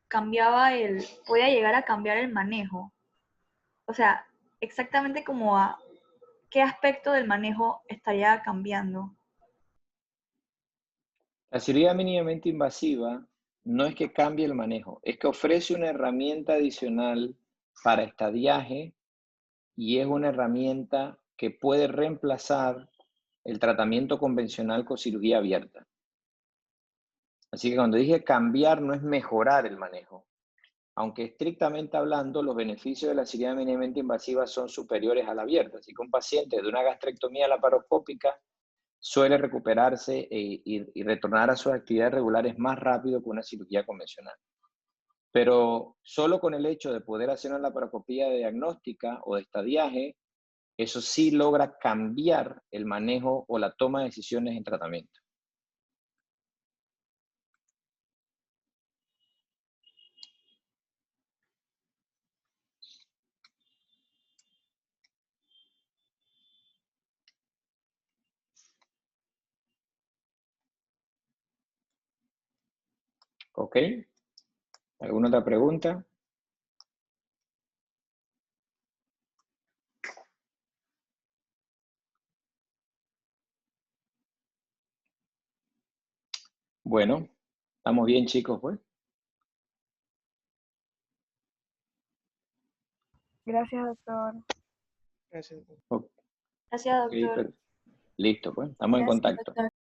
podía llegar a cambiar el manejo, o sea, exactamente como a qué aspecto del manejo estaría cambiando. La cirugía mínimamente invasiva no es que cambie el manejo, es que ofrece una herramienta adicional para estadiaje y es una herramienta que puede reemplazar el tratamiento convencional con cirugía abierta. Así que cuando dije cambiar no es mejorar el manejo, aunque estrictamente hablando los beneficios de la cirugía mínimamente invasiva son superiores a la abierta. Así que un paciente de una gastrectomía laparoscópica suele recuperarse y retornar a sus actividades regulares más rápido que una cirugía convencional. Pero solo con el hecho de poder hacer una laparoscopía diagnóstica o de estadiaje, eso sí logra cambiar el manejo o la toma de decisiones en tratamiento. ¿Ok? ¿Alguna otra pregunta? Bueno, ¿estamos bien, chicos, pues? Gracias, doctor. Ok, Gracias, doctor. listo, pues. Estamos en contacto.